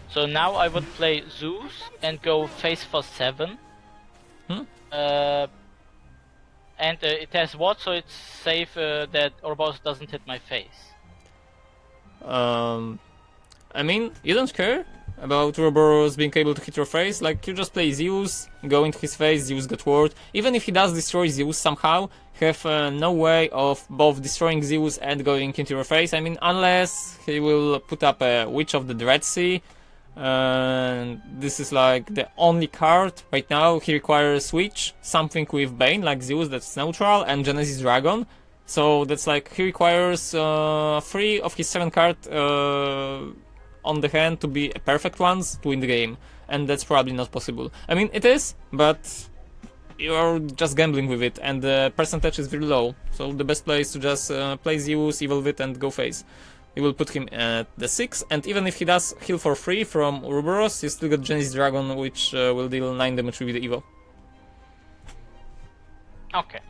So now I would play Zeus and go face for 7. And it has what, so it's safe that Ouroboros doesn't hit my face. I mean, you don't care about Ouroboros being able to hit your face. Like, you just play Zeus, go into his face, Zeus got ward. Even if he does destroy Zeus somehow, you have no way of both destroying Zeus and going into your face. I mean, unless he will put up a Witch of the Dread Sea. And this is like the only card right now. He requires switch something with Bane like Zeus, that's neutral, and Genesis Dragon. So that's like he requires 3 of his 7 cards on the hand to be perfect ones to win the game, and that's probably not possible. I mean, it is, but you're just gambling with it, and the percentage is very low. So the best play is to just play Zeus, evolve it, and go face. You will put him at the 6, and even if he does heal for free from Ouroboros, you still got Genesis Dragon, which will deal 9 damage with the Evo. Okay.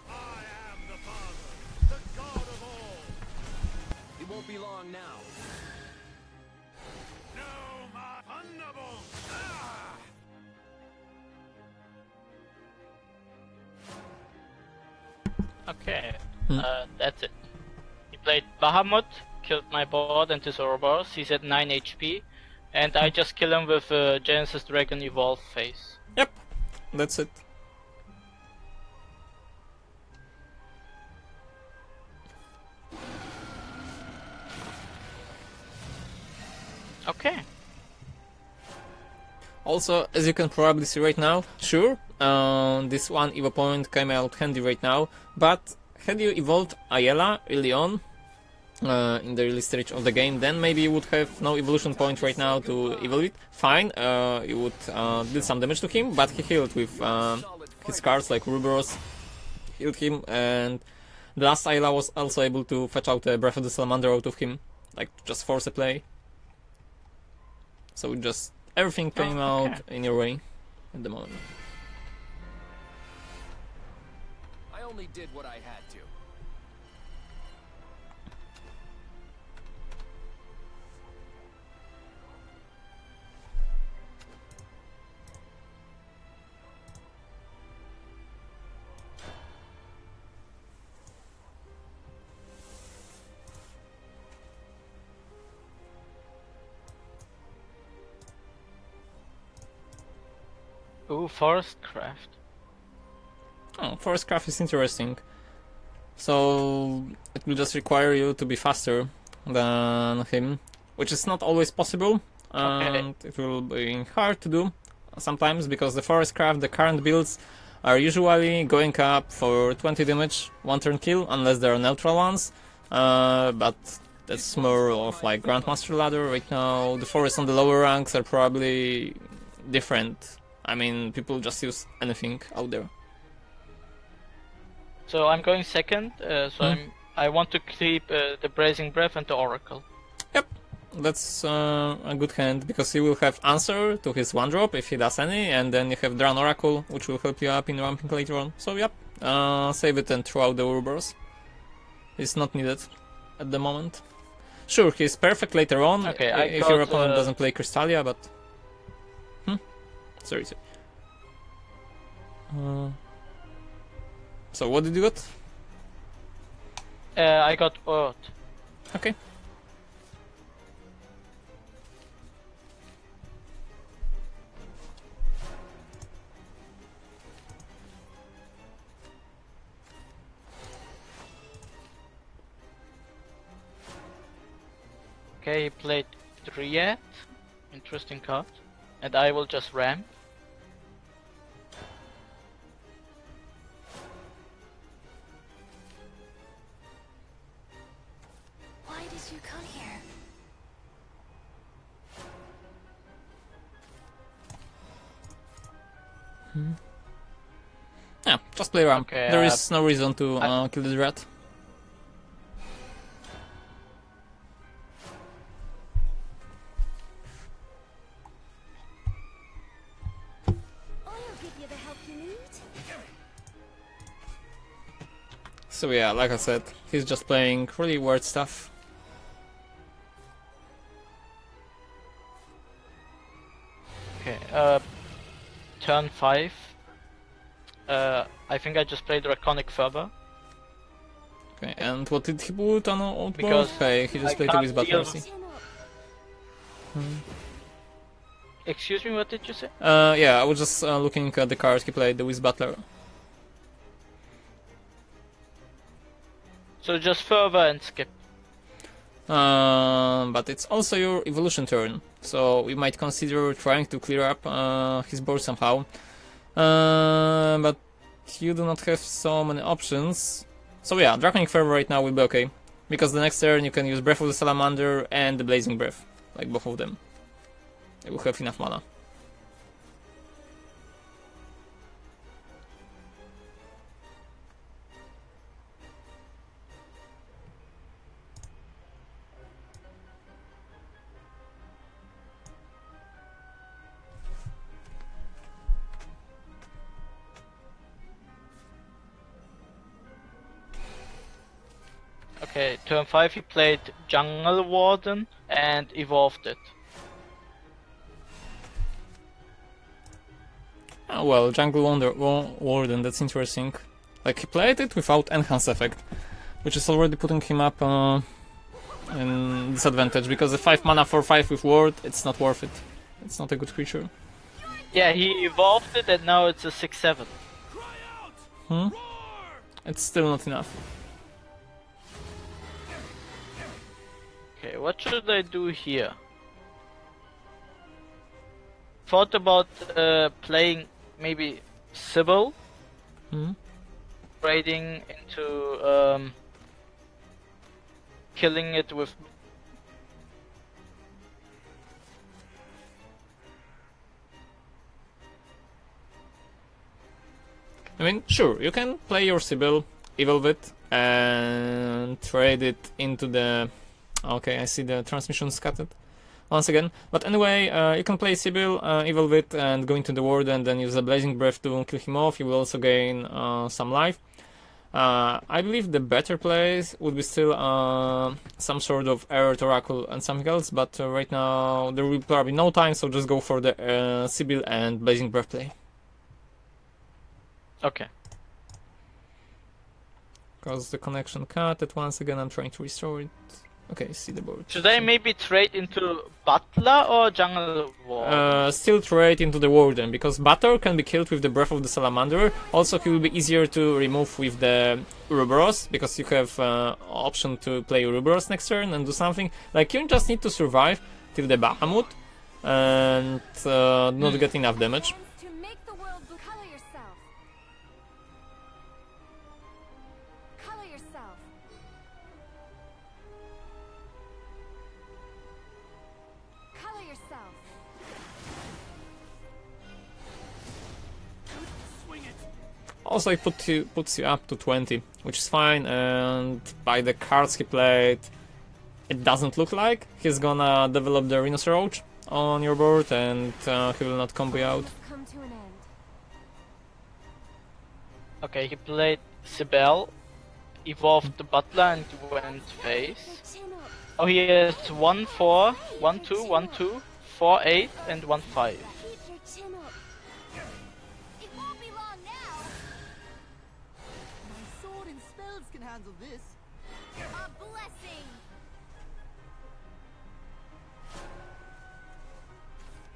I am the Father, the God of all. It won't be long now. Okay, that's it. He played Bahamut, killed my board and his Ouroboros. He's at 9 HP, and I just kill him with Genesis Dragon Evolve face. Yep, that's it. Okay. Also, as you can probably see right now, sure, this one Evo point came out handy right now, but had you evolved Ayala early on, in the early stage of the game, then maybe you would have no evolution point right now to evolve it. Fine, you would do some damage to him, but he healed with his cards like Ruberos, healed him, and the last Ayla was also able to fetch out a Breath of the Salamander out of him, like just force a play. So just everything came out in your way at the moment. I only did what I had to. Ooh, Forest Craft. Oh, Forest Craft is interesting. So it will just require you to be faster than him, which is not always possible, and it will be hard to do sometimes because the Forest Craft, the current builds, are usually going up for 20 damage, one turn kill, unless there are neutral ones. But that's more of like Grandmaster ladder right now. The forests on the lower ranks are probably different. I mean, people just use anything out there. So I'm going second, I want to keep the Bracing Breath and the Oracle. Yep, that's a good hand, because you will have answer to his one drop if he does any, and then you have Drown Oracle, which will help you up in ramping later on. So yep, save it and throw out the Ouroboros. It's not needed at the moment. Sure, he's perfect later on if your opponent doesn't play Crystallia, but... Sorry. So what did you get? I got Earth. Okay. Okay, he played Dryad. Interesting card. And I will just ramp. Why did you come here? Yeah, just play ramp. Okay, there is no reason to kill the rat. I'll give you the help you need. So yeah, like I said, he's just playing really weird stuff. Okay, turn 5. I think I just played Draconic Fervor. Okay, and what did he put on old board? Because Okay, he just I played a can't Wizbat deal Mercy. Excuse me, what did you say? Yeah, I was just looking at the cards he played, the Wiz Butler. So just Fervor and skip. But it's also your evolution turn, so we might consider trying to clear up his board somehow. But you do not have so many options. So yeah, Draconic Fervor right now will be okay, because the next turn you can use Breath of the Salamander and the Blazing Breath, like both of them. They will have enough mana. Okay, turn 5 he played Jungle Warden and evolved it. Oh well, Jungle Warden, that's interesting. Like, he played it without Enhance effect, which is already putting him up in disadvantage, because the 5 mana for 5 with Ward, it's not worth it. It's not a good creature. Yeah, he evolved it and now it's a 6/7. It's still not enough. Okay, what should I do here? Thought about playing maybe Sybil. trading into killing it with. I mean, sure, you can play your Sibyl, evolve it, and trade it into the... Okay, I see the transmission scattered once again. But anyway, you can play Sibyl, evolve it, and go into the ward, and then use a Blazing Breath to kill him off. You will also gain some life. I believe the better plays would be still some sort of Earth Oracle and something else, but right now there will probably no time, so just go for the Sibyl and Blazing Breath play. Okay. Because the connection cut it once again, I'm trying to restore it. Okay, see the board. Should I maybe trade into Butler or Jungle Ward? Still trade into the Warden, because Butler can be killed with the Breath of the Salamander. Also, he will be easier to remove with the Uroboros, because you have option to play Uroboros next turn and do something. Like, you just need to survive till the Bahamut and not get enough damage. To make the world color yourself. Color yourself. Color yourself. Also, it puts you up to 20, which is fine, and by the cards he played, it doesn't look like he's gonna develop the Rhinoceros on your board, and he will not combo you out. Have come to an end. Okay, he played Sibyl, evolved the Butler and went face. Chin up. Oh, he has 1-4, 1-2, 1-2, 4-8, and 1-5. Keep your chin up. It won't be long now. My sword and spells can handle this. A blessing.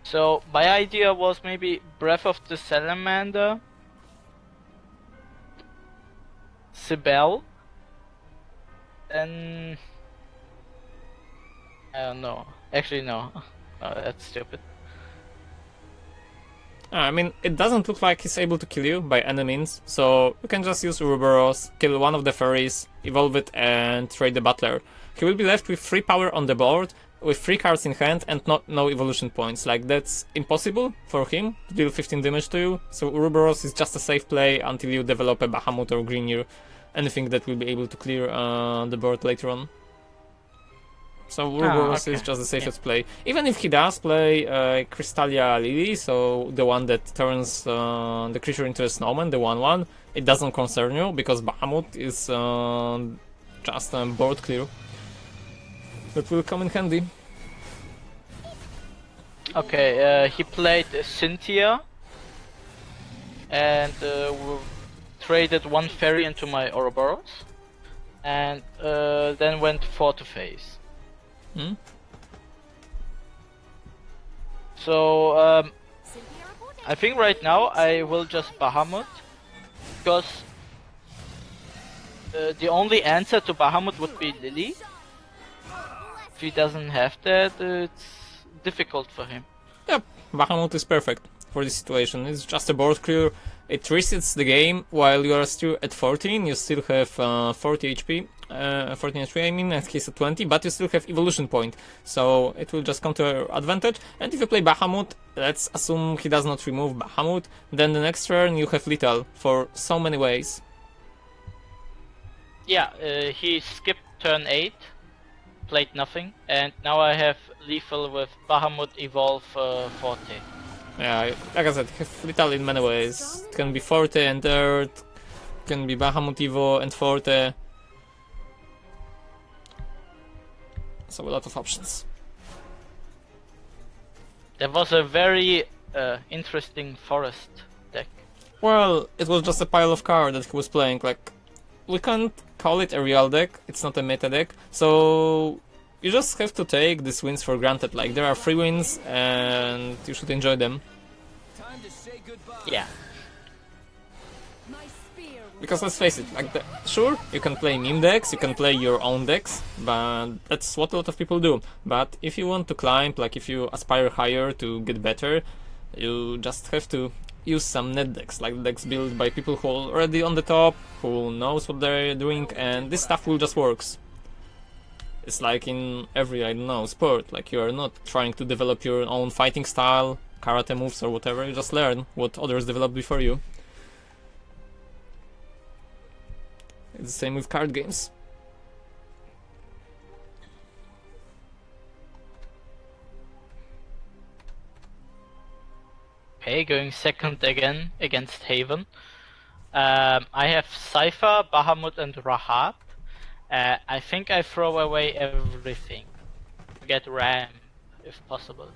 So my idea was maybe Breath of the Salamander, Sibyl, and I don't know. Actually, no. No, that's stupid. I mean, it doesn't look like he's able to kill you by any means, so you can just use Uroboros, kill one of the fairies, evolve it, and trade the Butler. He will be left with 3 power on the board, with 3 cards in hand and no evolution points. Like, that's impossible for him to deal 15 damage to you, so Uroboros is just a safe play until you develop a Bahamut or Greenear, anything that will be able to clear the board later on. So Uroboros is just the safest play. Even if he does play Crystallia Lily, so the one that turns the creature into a snowman, the 1/1, it doesn't concern you, because Bahamut is just a board clear. That will come in handy. Okay, he played Cynthia and traded 1 fairy into my Ouroboros, and then went 4 to face. So Cynthia reporting. I think right now I will just Bahamut, because the only answer to Bahamut would be Lily. If he doesn't have that, it's difficult for him. Yep, Bahamut is perfect for this situation. It's just a board clear. It resets the game while you are still at 14. You still have 40 HP. 14 HP, I mean, and he's at 20, but you still have evolution point. So it will just come to your advantage. And if you play Bahamut, let's assume he does not remove Bahamut, then the next turn you have Lethal for so many ways. Yeah, he skipped turn 8, played nothing, and now I have Lethal with Bahamut Evolve 40. Yeah, like I said, have Lethal in many ways. It can be Forte and Earth, it can be Bahamut Evo and Forte. So a lot of options. That was a very interesting forest deck. Well, it was just a pile of cards that he was playing. Like, we can't call it a real deck, it's not a meta deck, so you just have to take these wins for granted. Like, there are 3 wins and you should enjoy them. Time to say goodbye. Yeah. My spear will Because let's face it, like, sure, you can play meme decks, you can play your own decks, but that's what a lot of people do. But if you want to climb, like if you aspire higher to get better, you just have to use some net decks, like decks built by people who are already on the top, who knows what they're doing, and this stuff will just works. It's like in every, I don't know, sport, like you are not trying to develop your own fighting style, karate moves or whatever, you just learn what others developed before you. It's the same with card games. Okay, going second again against Haven. I have Cypher, Bahamut, and Rahab. I think I throw away everything. Get Ram, if possible.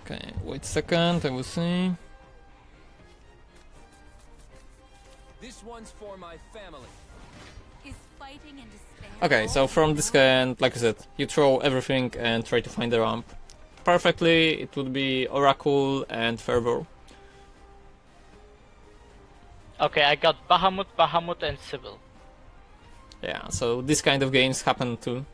Okay, wait a second, I will see. This one's for my family. Is fighting and despair. Okay, so from this end, like I said, you throw everything and try to find the ramp. Perfectly, it would be Oracle and Fervor. Okay, I got Bahamut, and Sybil. Yeah, so this kind of games happen too.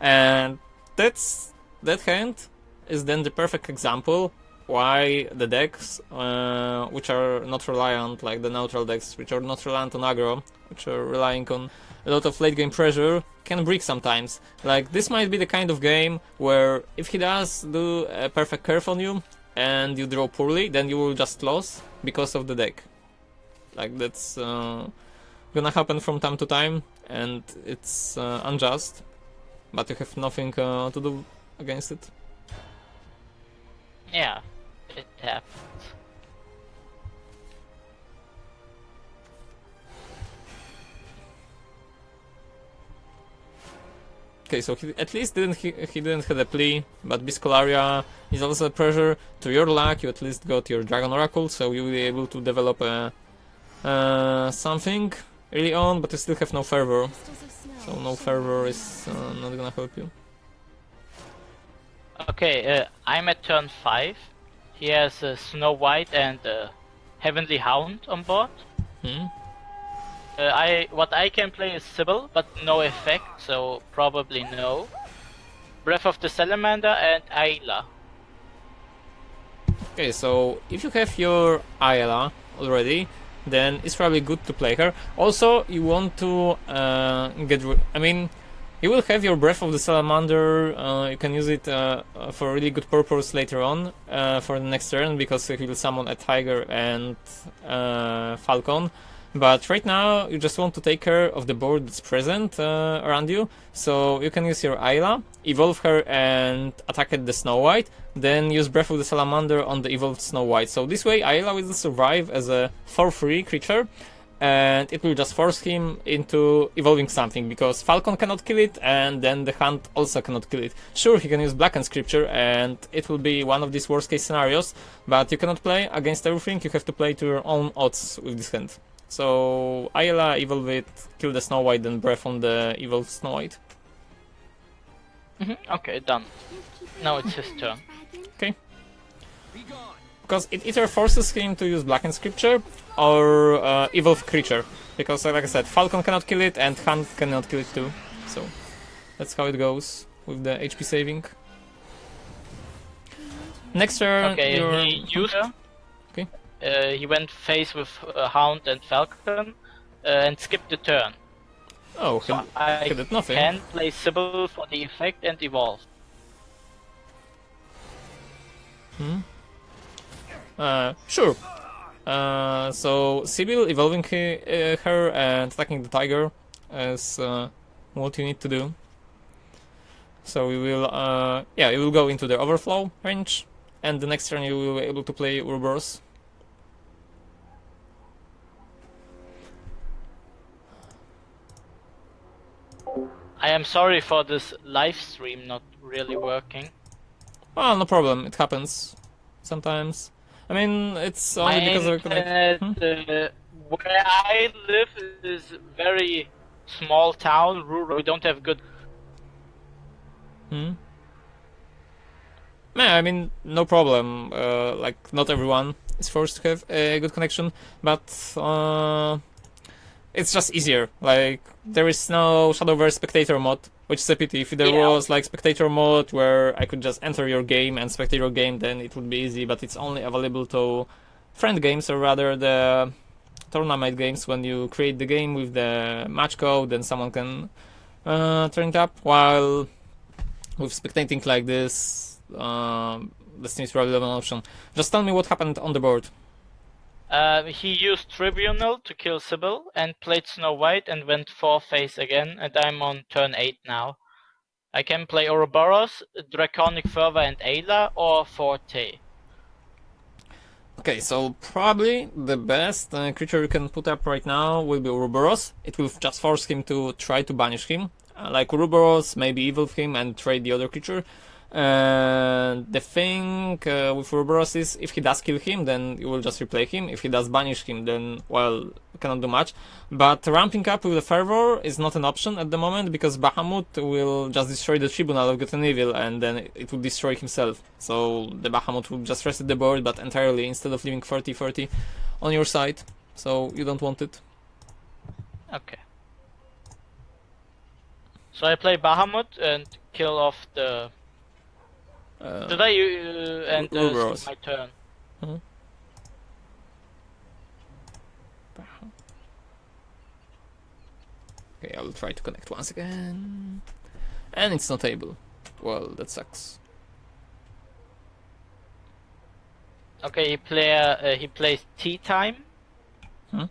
And that hand is then the perfect example why the decks, which are not reliant, like the neutral decks, which are not reliant on aggro, which are relying on a lot of late game pressure, can break sometimes. Like, this might be the kind of game where if he does do a perfect curve on you and you draw poorly, then you will just lose because of the deck. Like, that's gonna happen from time to time, and it's unjust, but you have nothing to do against it. Yeah, it happens. Okay, so at least he didn't have a plea, but Biscolaria is also a pressure. To your luck, you at least got your Dragon Oracle, so you'll be able to develop something early on, but you still have no Fervor, so no Fervor is not gonna help you. Okay, I'm at turn 5. He has Snow White and Heavenly Hound on board. What I can play is Sybil, but no effect, so probably no. Breath of the Salamander and Ayla. Okay, so if you have your Ayla already, then it's probably good to play her. Also, you want to I mean, you will have your Breath of the Salamander, you can use it for a really good purpose later on, for the next turn, because you will summon a Tiger and Falcon. But right now, you just want to take care of the board that's present around you, so you can use your Ayla, evolve her and attack at the Snow White, then use Breath of the Salamander on the evolved Snow White. So this way, Ayla will survive as a 4/3 creature, and it will just force him into evolving something, because Falcon cannot kill it, and then the Hunt also cannot kill it. Sure, he can use Blackened Scripture, and it will be one of these worst case scenarios, but you cannot play against everything, you have to play to your own odds with this hand. So Ayla, evolve it, kill the Snow White, then Breath on the evolved Snow White. Okay, done. Now it's his turn. Okay. Because it either forces him to use Blackened Scripture or evolve creature. Because, like I said, Falcon cannot kill it and Hunt cannot kill it too. So that's how it goes with the HP saving. Next turn, Okay, you're... he used her. Okay. He went face with Hound and Falcon and skipped the turn. Oh, So he did nothing. can play Sybil for the effect and evolve. Sure. So Sybil evolving her and attacking the tiger is what you need to do. So we will, you will go into the overflow range, and the next turn you will be able to play Ouroboros. I am sorry for this live stream not really working. Well, no problem. It happens sometimes. I mean, it's only because of Internet, where I live is very small town, rural. We don't have good. Yeah, I mean, no problem. Like, not everyone is forced to have a good connection, but it's just easier. Like, there is no Shadowverse spectator mode, which is a pity. If there was like spectator mode where I could just enter your game and spectate your game, then it would be easy, but it's only available to friend games, or rather the tournament games, when you create the game with the match code, then someone can turn it up. While with spectating like this, this seems probably an option. Just tell me what happened on the board. He used Tribunal to kill Sybil and played Snow White and went 4-phase again, and I'm on turn 8 now. I can play Ouroboros, Draconic Fervor and Ayla, or Forte. Okay, so probably the best creature you can put up right now will be Ouroboros. It will just force him to try to banish him. Like Ouroboros, maybe evolve him and trade the other creature. The thing with Ouroboros is, if he does kill him, then you will just replay him. If he does banish him, then, well, you cannot do much. But ramping up with the Fervor is not an option at the moment, because Bahamut will just destroy the Tribunal of Good and Evil, and then it will destroy himself. So the Bahamut will just reset the board, but entirely, instead of leaving 30-30 on your side. So you don't want it. Okay. So I play Bahamut and kill off the... Should I and Ouroboros. my turn? Okay, I will try to connect once again. And it's not able. Well, that sucks. Okay, he plays Tea Time. Hmm?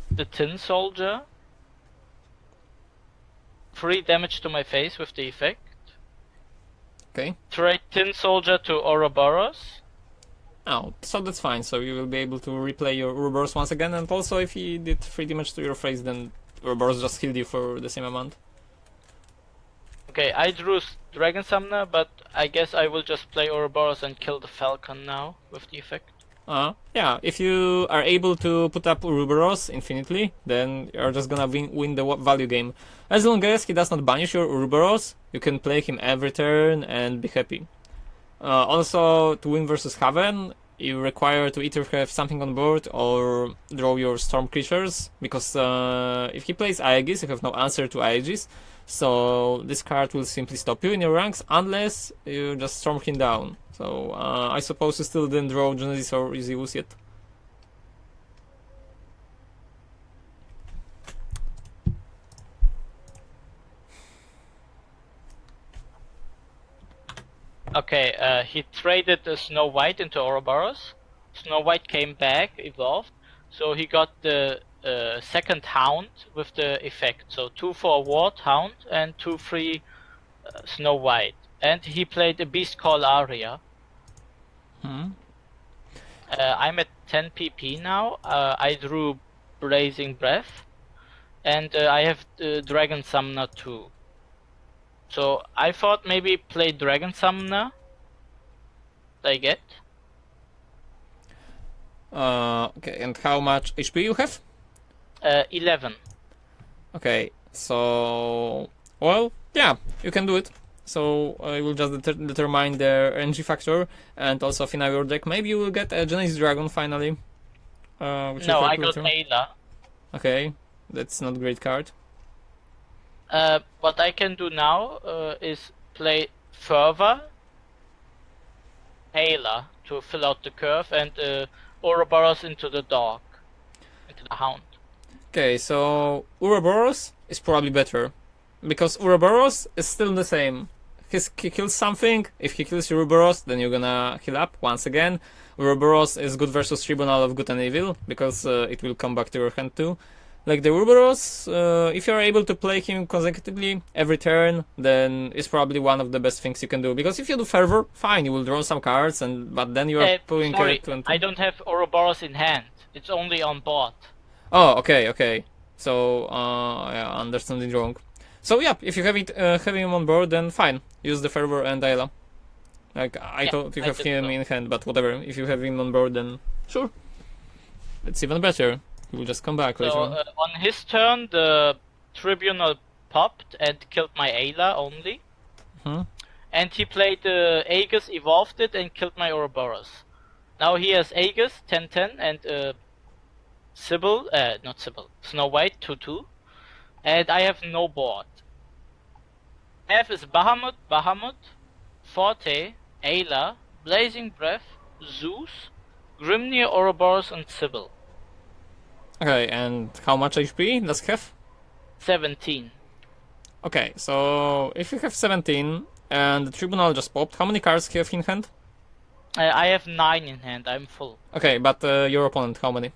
The Tin Soldier. 3 damage to my face with the effect. Okay. Trade Tin Soldier to Ouroboros. Oh, so that's fine. So you will be able to replay your Ouroboros once again, and also if he did 3 damage to your face, then Ouroboros just healed you for the same amount. Okay, I drew Dragon Summoner, but I guess I will just play Ouroboros and kill the Falcon now with the effect. Yeah, if you are able to put up Ouroboros infinitely, then you're just gonna win the value game. As long as he does not banish your Ouroboros, you can play him every turn and be happy. Also, to win versus Haven, you require to either have something on board or draw your storm creatures, because if he plays Aegis, you have no answer to Aegis, so this card will simply stop you in your ranks unless you just storm him down. So I suppose you still didn't draw Genesis or Zeus yet. Okay, he traded Snow White into Ouroboros. Snow White came back, evolved, so he got the second Hound with the effect. So 2 for Ward Hound and 2 free Snow White. And he played a Beast Call Aria. I'm at 10 PP now. I drew Blazing Breath. And I have Dragon Summoner too. So I thought maybe play Dragon Summoner. I get. Okay, and how much HP you have? 11. Okay, so... Well, yeah, you can do it. So I will just determine the RNG factor and also final your deck. Maybe you will get a Genesis Dragon finally. No, I got Ayla. Okay, that's not a great card. What I can do now is play Fervor, Ayla to fill out the curve, and Ouroboros into the dog, into the Hound. Okay, so Ouroboros is probably better, because Ouroboros is still the same. He kills something. If he kills Ouroboros, then you're gonna heal up once again. Ouroboros is good versus Tribunal of Good and Evil, because it will come back to your hand too. Like the Ouroboros, if you're able to play him consecutively every turn, then it's probably one of the best things you can do. Because if you do Fervor, fine, you will draw some cards, but then you are pulling... Sorry, I don't have Ouroboros in hand. It's only on board. Oh, okay. So, yeah, understanding wrong. So yeah, if you have him on board, then fine. Use the Fervor and Ayla. Like, I thought you have him in hand, but whatever. If you have him on board, then sure. It's even better. He will just come back later on. On his turn, the Tribunal popped and killed my Ayla only. And he played Aegis, evolved it, and killed my Ouroboros. Now he has Aegis, 10-10, and Sybil, not Sybil, Snow White, 2-2. And I have no board. I have is Bahamut, Forte, Ayla, Blazing Breath, Zeus, Grimnir, Ouroboros, and Sybil. Okay, and how much HP does he have? 17. Okay, so if you have 17 and the Tribunal just popped, how many cards do you have in hand? I have 9 in hand, I'm full. Okay, but your opponent, how many?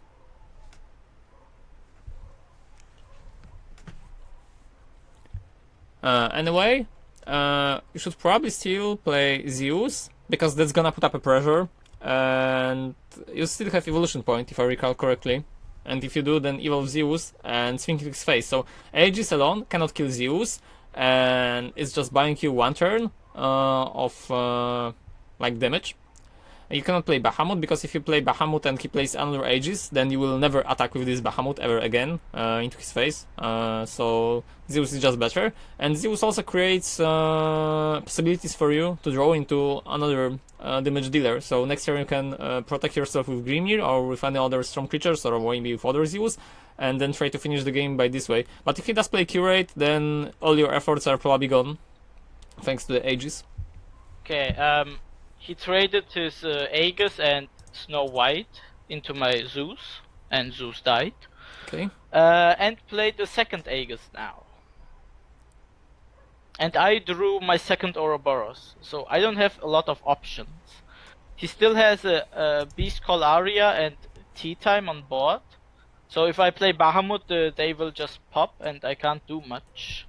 Anyway, you should probably still play Zeus, because that's gonna put up a pressure, and you still have Evolution Point, if I recall correctly. And if you do, then evolve Zeus and swing into his face. So Aegis alone cannot kill Zeus, and it's just buying you one turn of like damage. You cannot play Bahamut, because if you play Bahamut and he plays another Aegis, then you will never attack with this Bahamut ever again into his face. So Zeus is just better. And Zeus also creates possibilities for you to draw into another damage dealer. So next turn you can protect yourself with Grimnir or with any other strong creatures, or maybe with other Zeus, and then try to finish the game by this way. But if he does play Curate, then all your efforts are probably gone, thanks to the Aegis. Okay, he traded his Aegis and Snow White into my Zeus, and Zeus died. Okay. And played the second Aegis now. And I drew my second Ouroboros, so I don't have a lot of options. He still has a Beast Call Aria and Tea Time on board, so if I play Bahamut, they will just pop and I can't do much.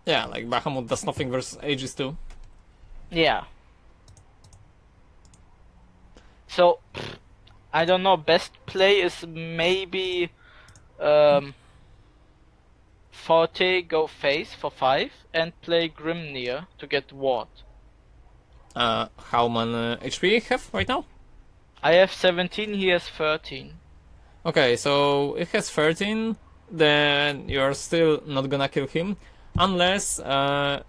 Yeah, like Bahamut does nothing versus Aegis too. Yeah. So, I don't know, best play is maybe Forte go face for 5 and play Grimnir to get Ward. How many HP you have right now? I have 17, he has 13. Okay, so if he has 13, then you're still not gonna kill him, unless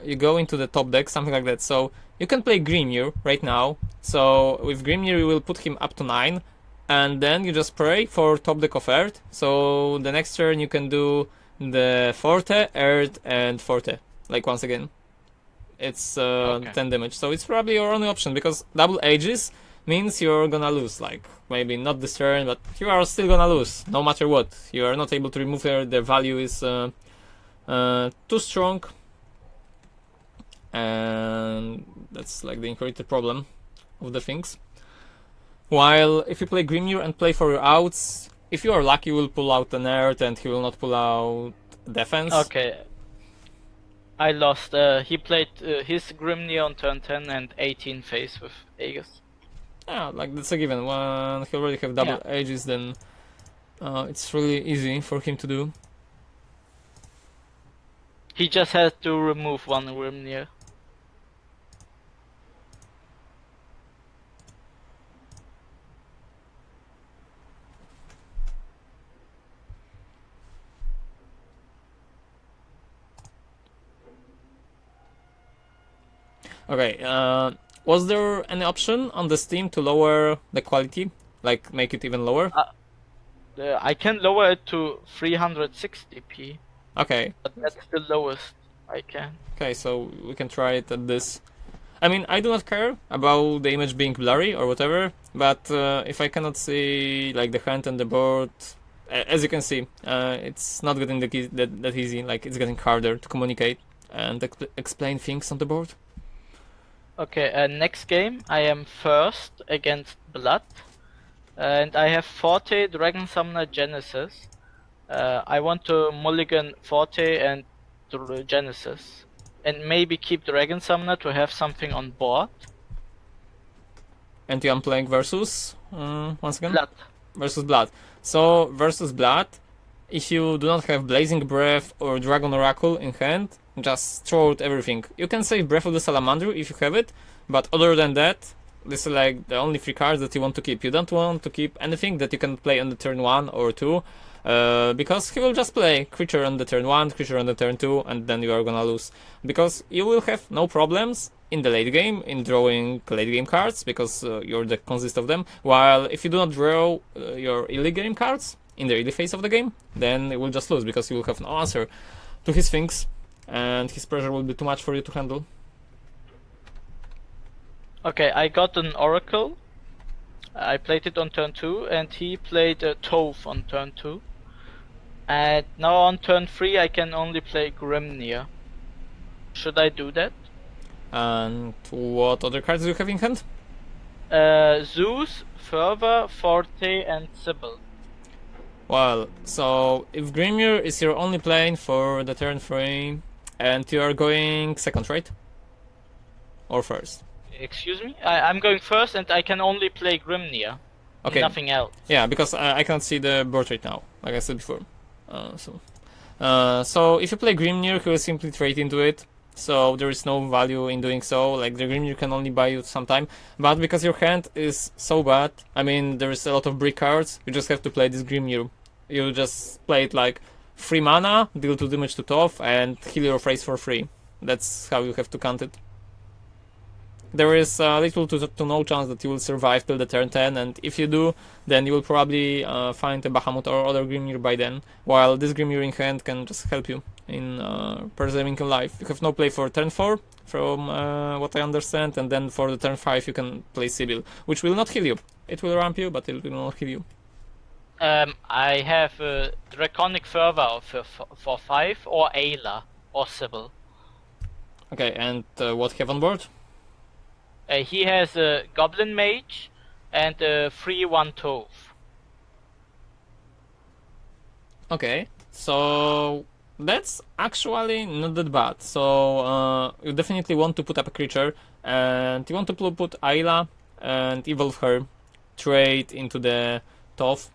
you go into the top deck, something like that. So you can play Grimnir right now. So with Grimnir you will put him up to 9, and then you just pray for top deck of Earth. So the next turn you can do the Forte, Earth, and Forte, like once again. It's 10 damage, so it's probably your only option, because double Aegis means you're gonna lose, like, maybe not this turn, but you are still gonna lose, no matter what. You are not able to remove her, the value is too strong, and that's like the inherited problem of the things. While if you play Grimnir and play for your outs, if you are lucky you will pull out an Earth and he will not pull out defense. Okay. I lost. He played his Grimnir on turn 10 and 18 face with Aegis. Yeah, like that's a given. When he already have double Aegis, then it's really easy for him to do. He just has to remove one Grimnir. Okay, was there any option on the Steam to lower the quality? Like, make it even lower? I can lower it to 360p, Okay. but that's the lowest I can. Okay, so we can try it at this. I mean, I do not care about the image being blurry or whatever, but if I cannot see like the hand and the board, as you can see, it's not getting that easy. Like, it's getting harder to communicate and explain things on the board. Okay, next game I am first against Blood, and I have Forte, Dragon Summoner, Genesis. I want to mulligan Forte and Genesis, and maybe keep Dragon Summoner to have something on board. And you are playing versus, once again? Blood. Versus Blood. So, versus Blood, if you do not have Blazing Breath or Dragon Oracle in hand, just throw out everything. You can save Breath of the Salamander if you have it, but other than that, this is like the only 3 cards that you want to keep. You don't want to keep anything that you can play on the turn 1 or 2, because he will just play creature on the turn 1, creature on the turn 2, and then you are gonna lose. Because you will have no problems in the late game in drawing late game cards, because your deck consists of them, while if you do not draw your early game cards in the early phase of the game, then you will just lose, because you will have no answer to his things, and his pressure will be too much for you to handle. Okay, I got an Oracle. I played it on turn 2, and he played a Toph on turn 2. And now on turn 3 I can only play Grimnir. Should I do that? And what other cards do you have in hand? Zeus, Fervor, Forte, and Sybil. Well, so if Grimir is your only plane for the turn 3, and you are going second, right? Or first? Excuse me? I'm going first, and I can only play Grimnir. Okay. Nothing else. Yeah, because I can't see the board right now, like I said before. So if you play Grimnir, he will simply trade into it. So there is no value in doing so. Like the Grimnir can only buy you some time, but because your hand is so bad, I mean there is a lot of brick cards. You just have to play this Grimnir. You just play it like 3 mana, deal 2 damage to Toph, and heal your face for free. That's how you have to count it. There is little to no chance that you will survive till the turn 10, and if you do, then you will probably find a Bahamut or other Grimnir by then, while this Grimnir in hand can just help you in preserving your life. You have no play for turn 4, from what I understand, and then for the turn 5 you can play Sybil, which will not heal you. It will ramp you, but it will not heal you. I have Draconic Fervor for 5, or Ayla, or Sybil. Okay, and what have on board? He has a Goblin Mage and a 3/1 Toph. Okay, so that's actually not that bad. So you definitely want to put up a creature, and you want to put Ayla and evolve her, trade into the Toph.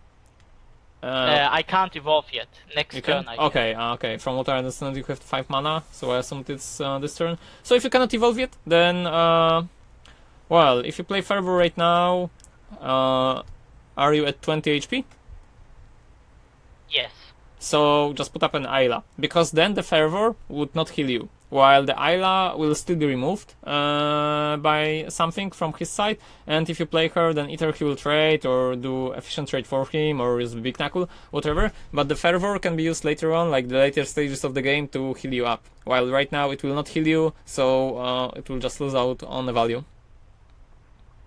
I can't evolve yet. Next turn I can. Okay. From what I understand, you have 5 mana, so I assumed it's this turn. So if you cannot evolve yet, then well, if you play Fervor right now, are you at 20 HP? Yes. So just put up an Ayla, because then the Fervor would not heal you, while the Ayla will still be removed by something from his side, and if you play her, then either he will trade or do efficient trade for him or use Big Knuckle, whatever, but the Fervor can be used later on, like the later stages of the game, to heal you up, while right now it will not heal you, so it will just lose out on the value.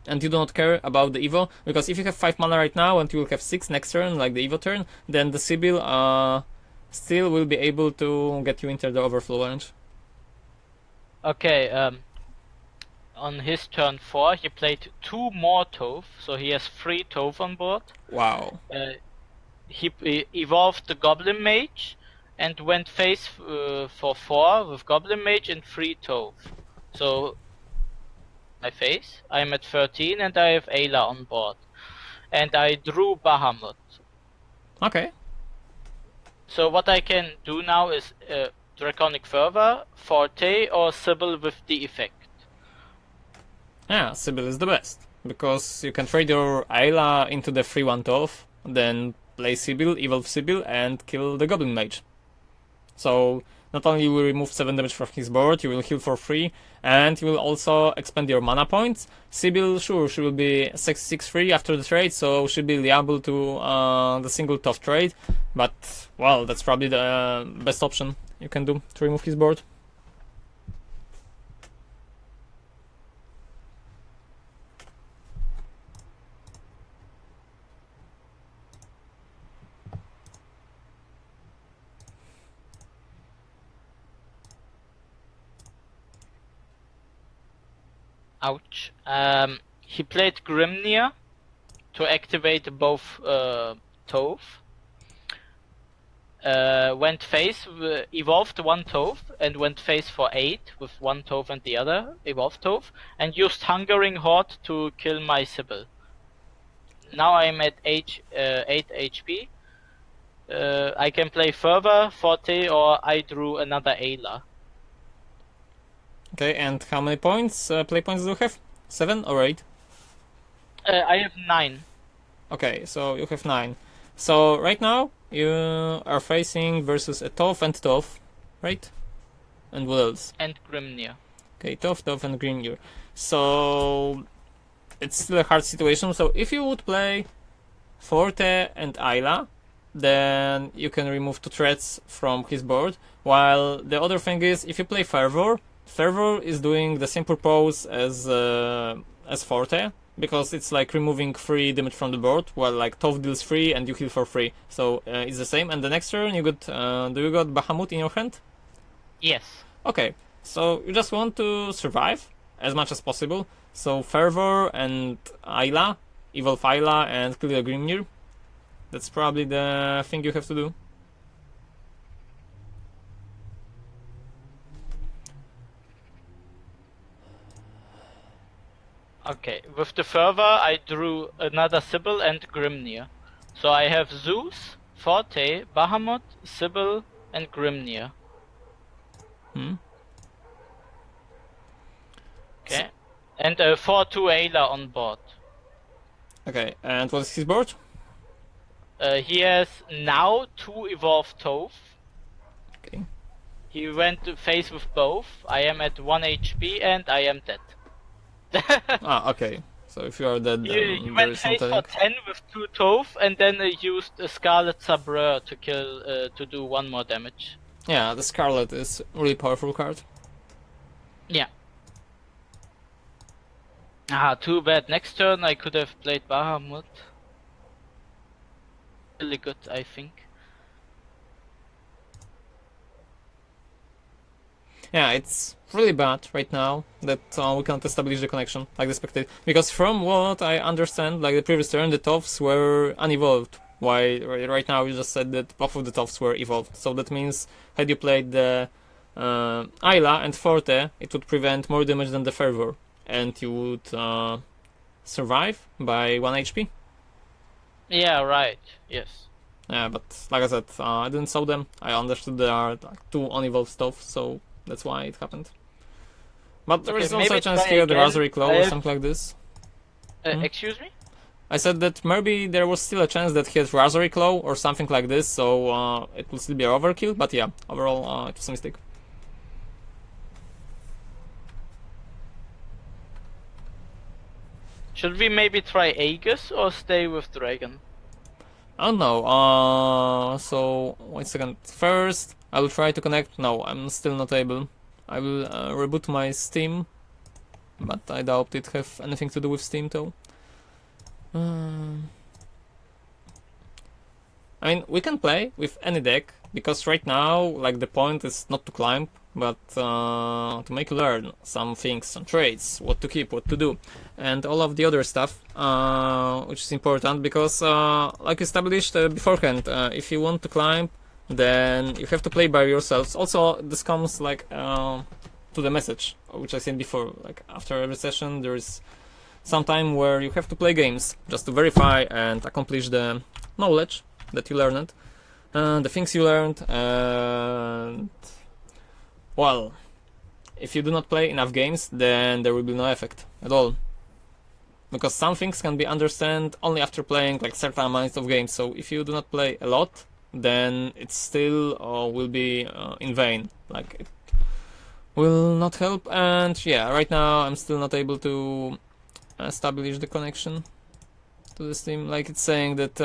And you do not care about the Evo, because if you have 5 mana right now and you will have 6 next turn, like the Evo turn, then the Sybil still will be able to get you into the overflow range. Okay, on his turn 4 he played 2 more Toph, so he has 3 Toph on board. Wow. He evolved the Goblin Mage and went face for 4 with Goblin Mage and 3 Toph. So my face, I'm at 13 and I have Ayla on board. And I drew Bahamut. Okay. So what I can do now is Draconic Fervor, Forte, or Sybil with the effect. Yeah, Sybil is the best, because you can trade your Ayla into the 3/1 Toph, then play Sybil, evolve Sybil, and kill the Goblin Mage. So not only will you remove 7 damage from his board, you will heal for free, and you will also expand your mana points. Sybil, sure, she will be 6/6 after the trade, so she'll be liable to the single Toph trade, but, well, that's probably the best option you can do to remove his board. Ouch. He played Grimnir to activate both Toph. Went face, evolved 1 Toph, and went face for 8 with 1 Toph and the other evolved Toph, and used Hungering Horde to kill my Sybil. Now I'm at 8 HP. I can play Fervor, Forte, or I drew another Ayla. Okay, and how many points, play points do you have? 7 or 8? I have 9. Okay, so you have 9. So right now you are facing versus a Toph and Toph, right? And what else? And Grimnir. Okay, Toph and Grimnir. So it's still a hard situation. So if you would play Forte and Ayla, then you can remove 2 threats from his board. While the other thing is, if you play Fervor, Fervor is doing the same purpose as Forte, because it's like removing 3 damage from the board, while like Toph deals 3 and you heal for 3. So it's the same. And the next turn you got do you got Bahamut in your hand? Yes. Okay, so you just want to survive as much as possible. So Fervor and Ayla, Evolve Ayla and kill the Grimnir. That's probably the thing you have to do. Okay, with the Fervor I drew another Sybil and Grimnir. So I have Zeus, Forte, Bahamut, Sybil, and Grimnir. Hmm? Okay. And 4-2 Ayla on board. Okay, and what is his board? He has now 2 Evolved Toph. Okay. He went to face with both. I am at 1 HP and I am dead. Okay. So if you are dead, then He there went is face for something. 10 with 2 Toph and then used a Scarlet Sabreur to kill to do 1 more damage. Yeah, the Scarlet is a really powerful card. Yeah. Ah, too bad. Next turn I could have played Bahamut. Really good, I think. Yeah, it's really bad right now that we can't establish the connection, like the spectate. Because from what I understand, like the previous turn, the Tophs were unevolved. Why right now you just said that both of the Tophs were evolved. So that means had you played the Ayla and Forte, it would prevent more damage than the Fervor. And you would survive by 1 HP. Yeah, right. Yes. Yeah, but like I said, I didn't saw them. I understood there are like 2 unevolved stuff, so that's why it happened. But there Okay, is also a maybe chance try here the again. Rosary Claw I or have- something like this. Excuse me? I said that maybe there was still a chance that he has Rosary Claw or something like this, so it will still be an overkill, but yeah, overall it was a mistake. Should we maybe try Aegis or stay with Dragon? I don't know, so 1 second. First, I will try to connect. No, I'm still not able. I will reboot my Steam, but I doubt it have anything to do with Steam though. I mean, we can play with any deck, because right now, like, the point is not to climb, but to make you learn some things, some traits, what to keep, what to do, and all of the other stuff, which is important, because, like established beforehand, if you want to climb, then you have to play by yourselves. Also, this comes, like, to the message, which I said before, like, after every session, there is some time where you have to play games, just to verify and accomplish the knowledge that you learned, the things you learned, and well, if you do not play enough games, then there will be no effect at all, because some things can be understood only after playing like certain amounts of games. So if you do not play a lot, then it still will be in vain, like it will not help. And yeah, right now I'm still not able to establish the connection to the Steam, like it's saying that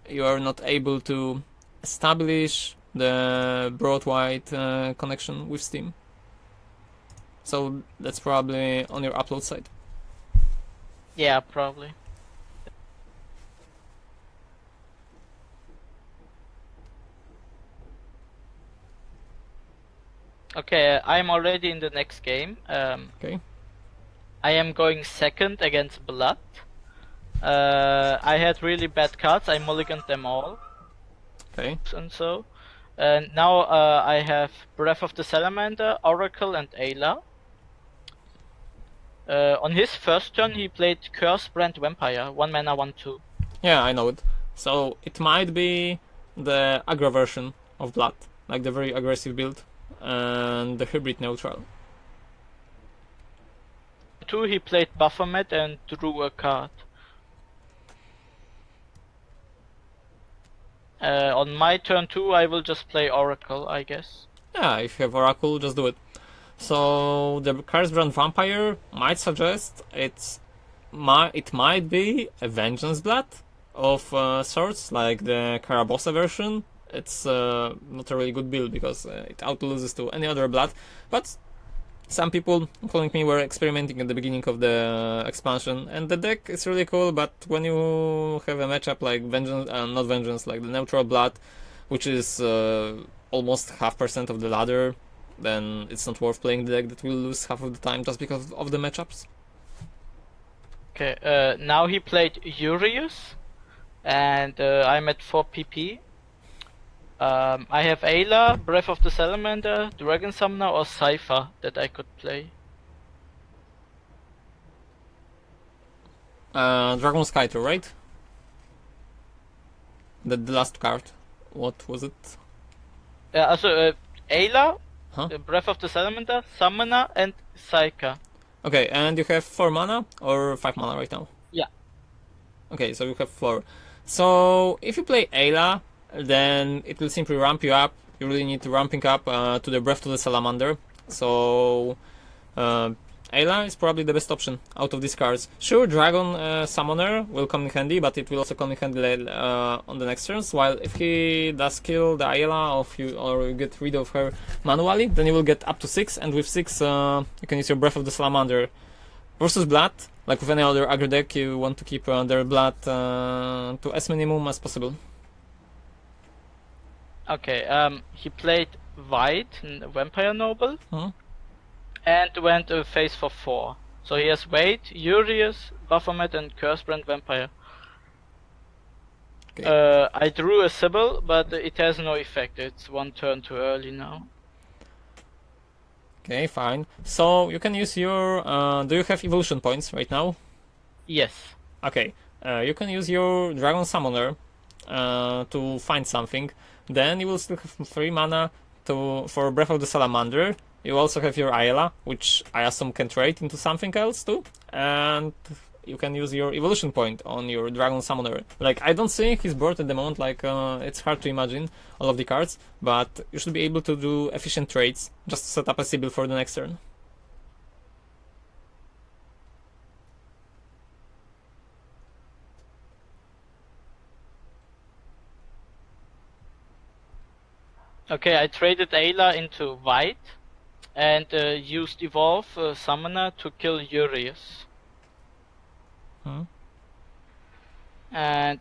you are not able to establish the broad-wide connection with Steam. So that's probably on your upload side. Yeah, probably. Okay, I'm already in the next game. Okay. I am going second against Blood. I had really bad cards. I mulliganed them all, Okay. and so. And now I have Breath of the Salamander, Oracle, and Ayla. On his first turn, he played Curse Brand Vampire, 1 mana, 1/2. Yeah, I know it. So it might be the aggro version of Blood, like the very aggressive build, and the hybrid neutral. 2, he played Baphomet and drew a card. On my turn 2, I will just play Oracle, I guess. Yeah, if you have Oracle, just do it. So the Curse Brand Vampire might suggest it might be a Vengeance Blood of sorts, like the Carabossa version, it's not a really good build because it auto-loses to any other blood. But some people, including me, were experimenting at the beginning of the expansion, and the deck is really cool, but when you have a matchup like Vengeance, not Vengeance, like the Neutral Blood, which is almost 0.5% of the ladder, then it's not worth playing the deck that will lose half of the time just because of the matchups. Okay, now he played Urius, and I'm at 4 PP. I have Ayla, Breath of the Salamander, Dragon Summoner, or Cypher that I could play. Dragon Skyter, right? The last card. What was it? Also, Ayla, Huh? Breath of the Salamander, Summoner, and Psyker. Okay, and you have 4 mana or 5 mana right now? Yeah. Okay, so you have 4. So if you play Ayla, then it will simply ramp you up. You really need to ramping up to the Breath to the Salamander. So Ayla is probably the best option out of these cards. Sure, Dragon Summoner will come in handy, but it will also come in handy on the next turns. While if he does kill the Ayla, or you get rid of her manually, then you will get up to 6, and with 6 you can use your Breath of the Salamander. Versus Blood, like with any other aggro deck, you want to keep their Blood to as minimum as possible. Okay, he played White, Vampire Noble, Hmm? and went face for 4. So he has Wait, Urius, Baphomet, and Cursebrand Vampire. Okay. I drew a Sybil, but it has no effect. It's 1 turn too early now. Okay, fine. So you can use your. Do you have evolution points right now? Yes. Okay. You can use your Dragon Summoner to find something. Then you will still have 3 mana for Breath of the Salamander. You also have your Ayla, which I assume can trade into something else too. And you can use your evolution point on your Dragon Summoner. Like, I don't see his board at the moment, like, it's hard to imagine all of the cards, but you should be able to do efficient trades just to set up a Sybil for the next turn. Okay, I traded Ayla into White and used Evolve Summoner to kill Urius. Hmm? And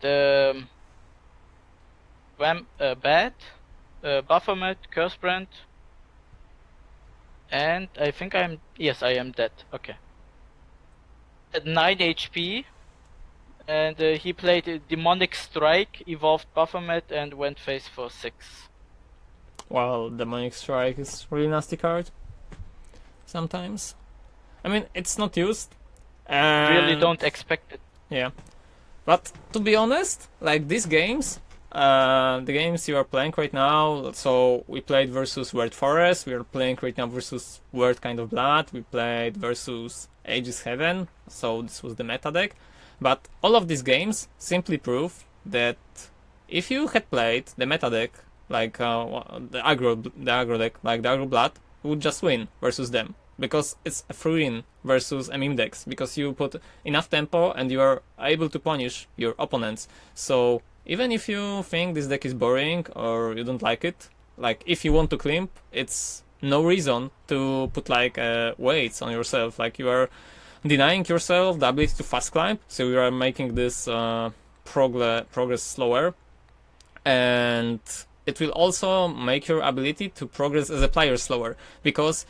Bat, Baphomet, Cursebrand, and I think I am dead. Okay. At 9 HP, and he played a Demonic Strike, evolved Baphomet, and went face for 6. Well, Demonic Strike is really nasty card. Sometimes. I mean, it's not used. Really don't expect it. Yeah. But to be honest, like these games, the games you are playing right now, so we played versus Weird Forest, we are playing right now versus Weird Kind of Blood, we played versus Aegis Heaven, so this was the meta deck. But all of these games simply prove that if you had played the meta deck, like the aggro deck, like the aggro blood, you would just win versus them. Because it's a free win versus a meme decks, because you put enough tempo and you are able to punish your opponents. So even if you think this deck is boring or you don't like it, like if you want to climb, it's no reason to put like weights on yourself. Like you are denying yourself the ability to fast climb, so you are making this progress slower, and it will also make your ability to progress as a player slower, because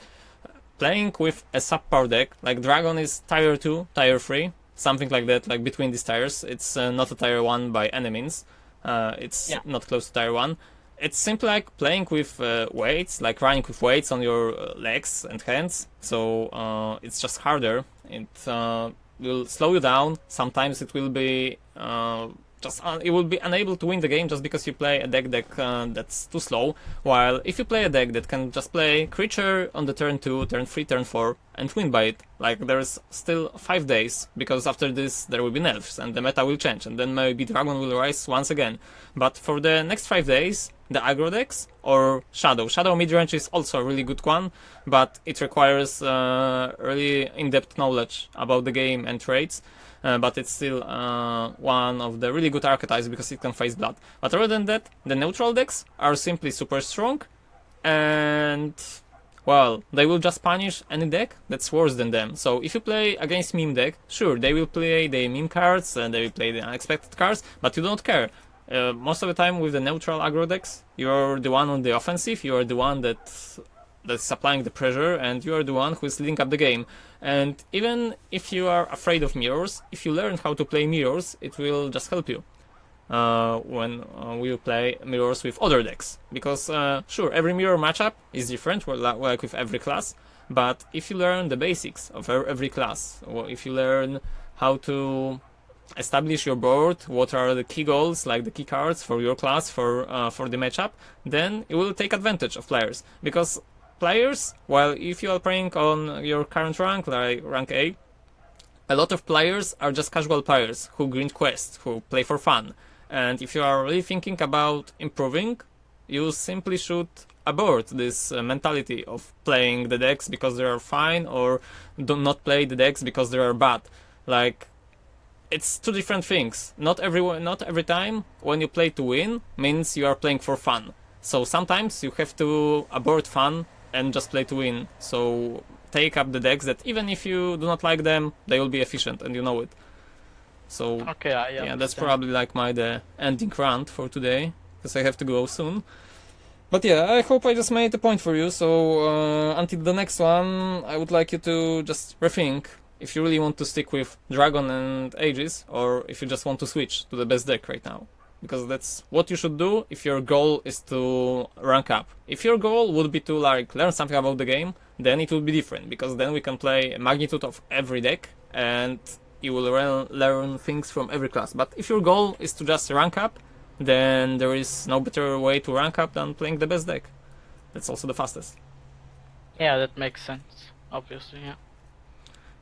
playing with a subpower deck, like Dragon is tier 2, tier 3, something like that, like between these tiers. It's not a tier 1 by any means. It's not close to tier 1. It's simply like playing with weights, like running with weights on your legs and hands. So it's just harder. It will slow you down. Sometimes it will be it will be unable to win the game just because you play a deck that's too slow. While if you play a deck that can just play creature on the turn 2, turn 3, turn 4 and win by it, like there's still 5 days, because after this there will be nerfs and the meta will change, and then maybe Dragon will rise once again. But for the next 5 days the aggro decks or Shadow. Shadow midrange is also a really good one, but it requires really in-depth knowledge about the game and traits. But it's still one of the really good archetypes because it can face blood. But other than that, the neutral decks are simply super strong, and well, they will just punish any deck that's worse than them. So if you play against meme deck, sure, they will play the meme cards and they will play the unexpected cards, but you don't care. Most of the time with the neutral aggro decks, you're the one on the offensive, you're the one that's applying the pressure, and you're the one who is leading up the game. And even if you are afraid of mirrors, if you learn how to play mirrors, it will just help you when we play mirrors with other decks. Because sure, every mirror matchup is different, like with every class, but if you learn the basics of every class, or if you learn how to establish your board, what are the key goals, like the key cards for your class for the matchup, then you will take advantage of players. Because players, while if you are playing on your current rank, like rank A lot of players are just casual players who grind quests, who play for fun. And if you are really thinking about improving, you simply should abort this mentality of playing the decks because they are fine, or do not play the decks because they are bad. Like, it's two different things. Not every time when you play to win means you are playing for fun. So sometimes you have to abort fun and just play to win. So take up the decks that even if you do not like them, they will be efficient, and you know it. So Okay, yeah, that's probably like the ending rant for today, because I have to go soon. But yeah, I hope I just made a point for you. So until the next one, I would like you to just rethink if you really want to stick with Dragon and Aegis, or if you just want to switch to the best deck right now. Because that's what you should do if your goal is to rank up. If your goal would be to like learn something about the game, then it would be different, because then we can play a magnitude of every deck and you will learn things from every class. But if your goal is to just rank up, then there is no better way to rank up than playing the best deck. That's also the fastest. Yeah, that makes sense. Obviously, yeah.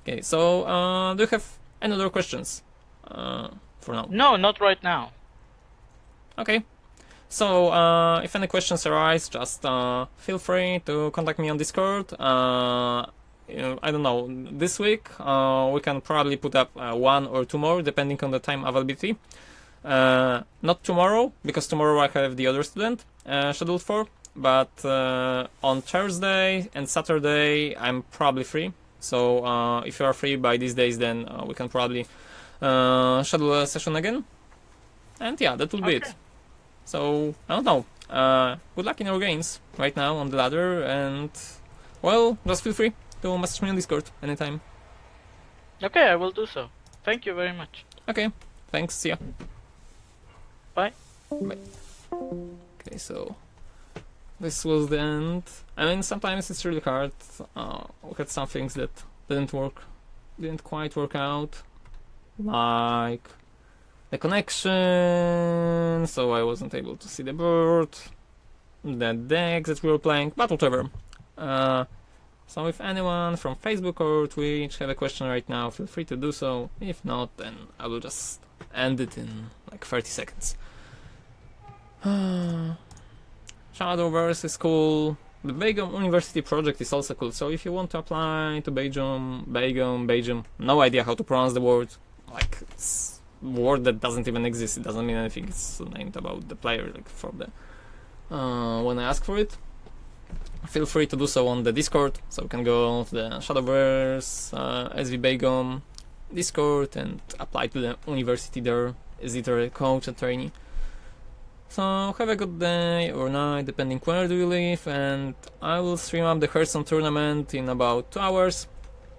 Okay, so do you have any other questions for now? No, not right now. Okay, so if any questions arise, just feel free to contact me on Discord. I don't know, this week we can probably put up one or two more depending on the time availability. Not tomorrow, because tomorrow I have the other student scheduled for, but on Thursday and Saturday I'm probably free. So if you are free by these days, then we can probably schedule a session again. And yeah, that will be it. So, I don't know. Good luck in your games right now on the ladder, and well, just feel free to message me on Discord anytime. Okay, I will do so. Thank you very much. Okay, thanks, see ya. Bye. Bye. Okay, so this was the end. I mean, sometimes it's really hard. We had some things that didn't quite work out, like the connection, so I wasn't able to see the board, the decks that we were playing, but whatever. So if anyone from Facebook or Twitch have a question right now, feel free to do so. If not, then I will just end it in like 30 seconds. Shadowverse is cool. The Belgium University project is also cool, so if you want to apply to Belgium, no idea how to pronounce the word, like it's a word that doesn't even exist, it doesn't mean anything, it's named about the player, like for the when I ask for it. Feel free to do so on the Discord, so you can go to the Shadowverse SV Belgium Discord and apply to the university there as either a coach or trainee. So have a good day or night, depending where do you live, and I will stream up the Hearthstone tournament in about 2 hours,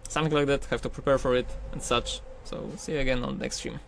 something like that. Have to prepare for it and such. So see you again on the next stream.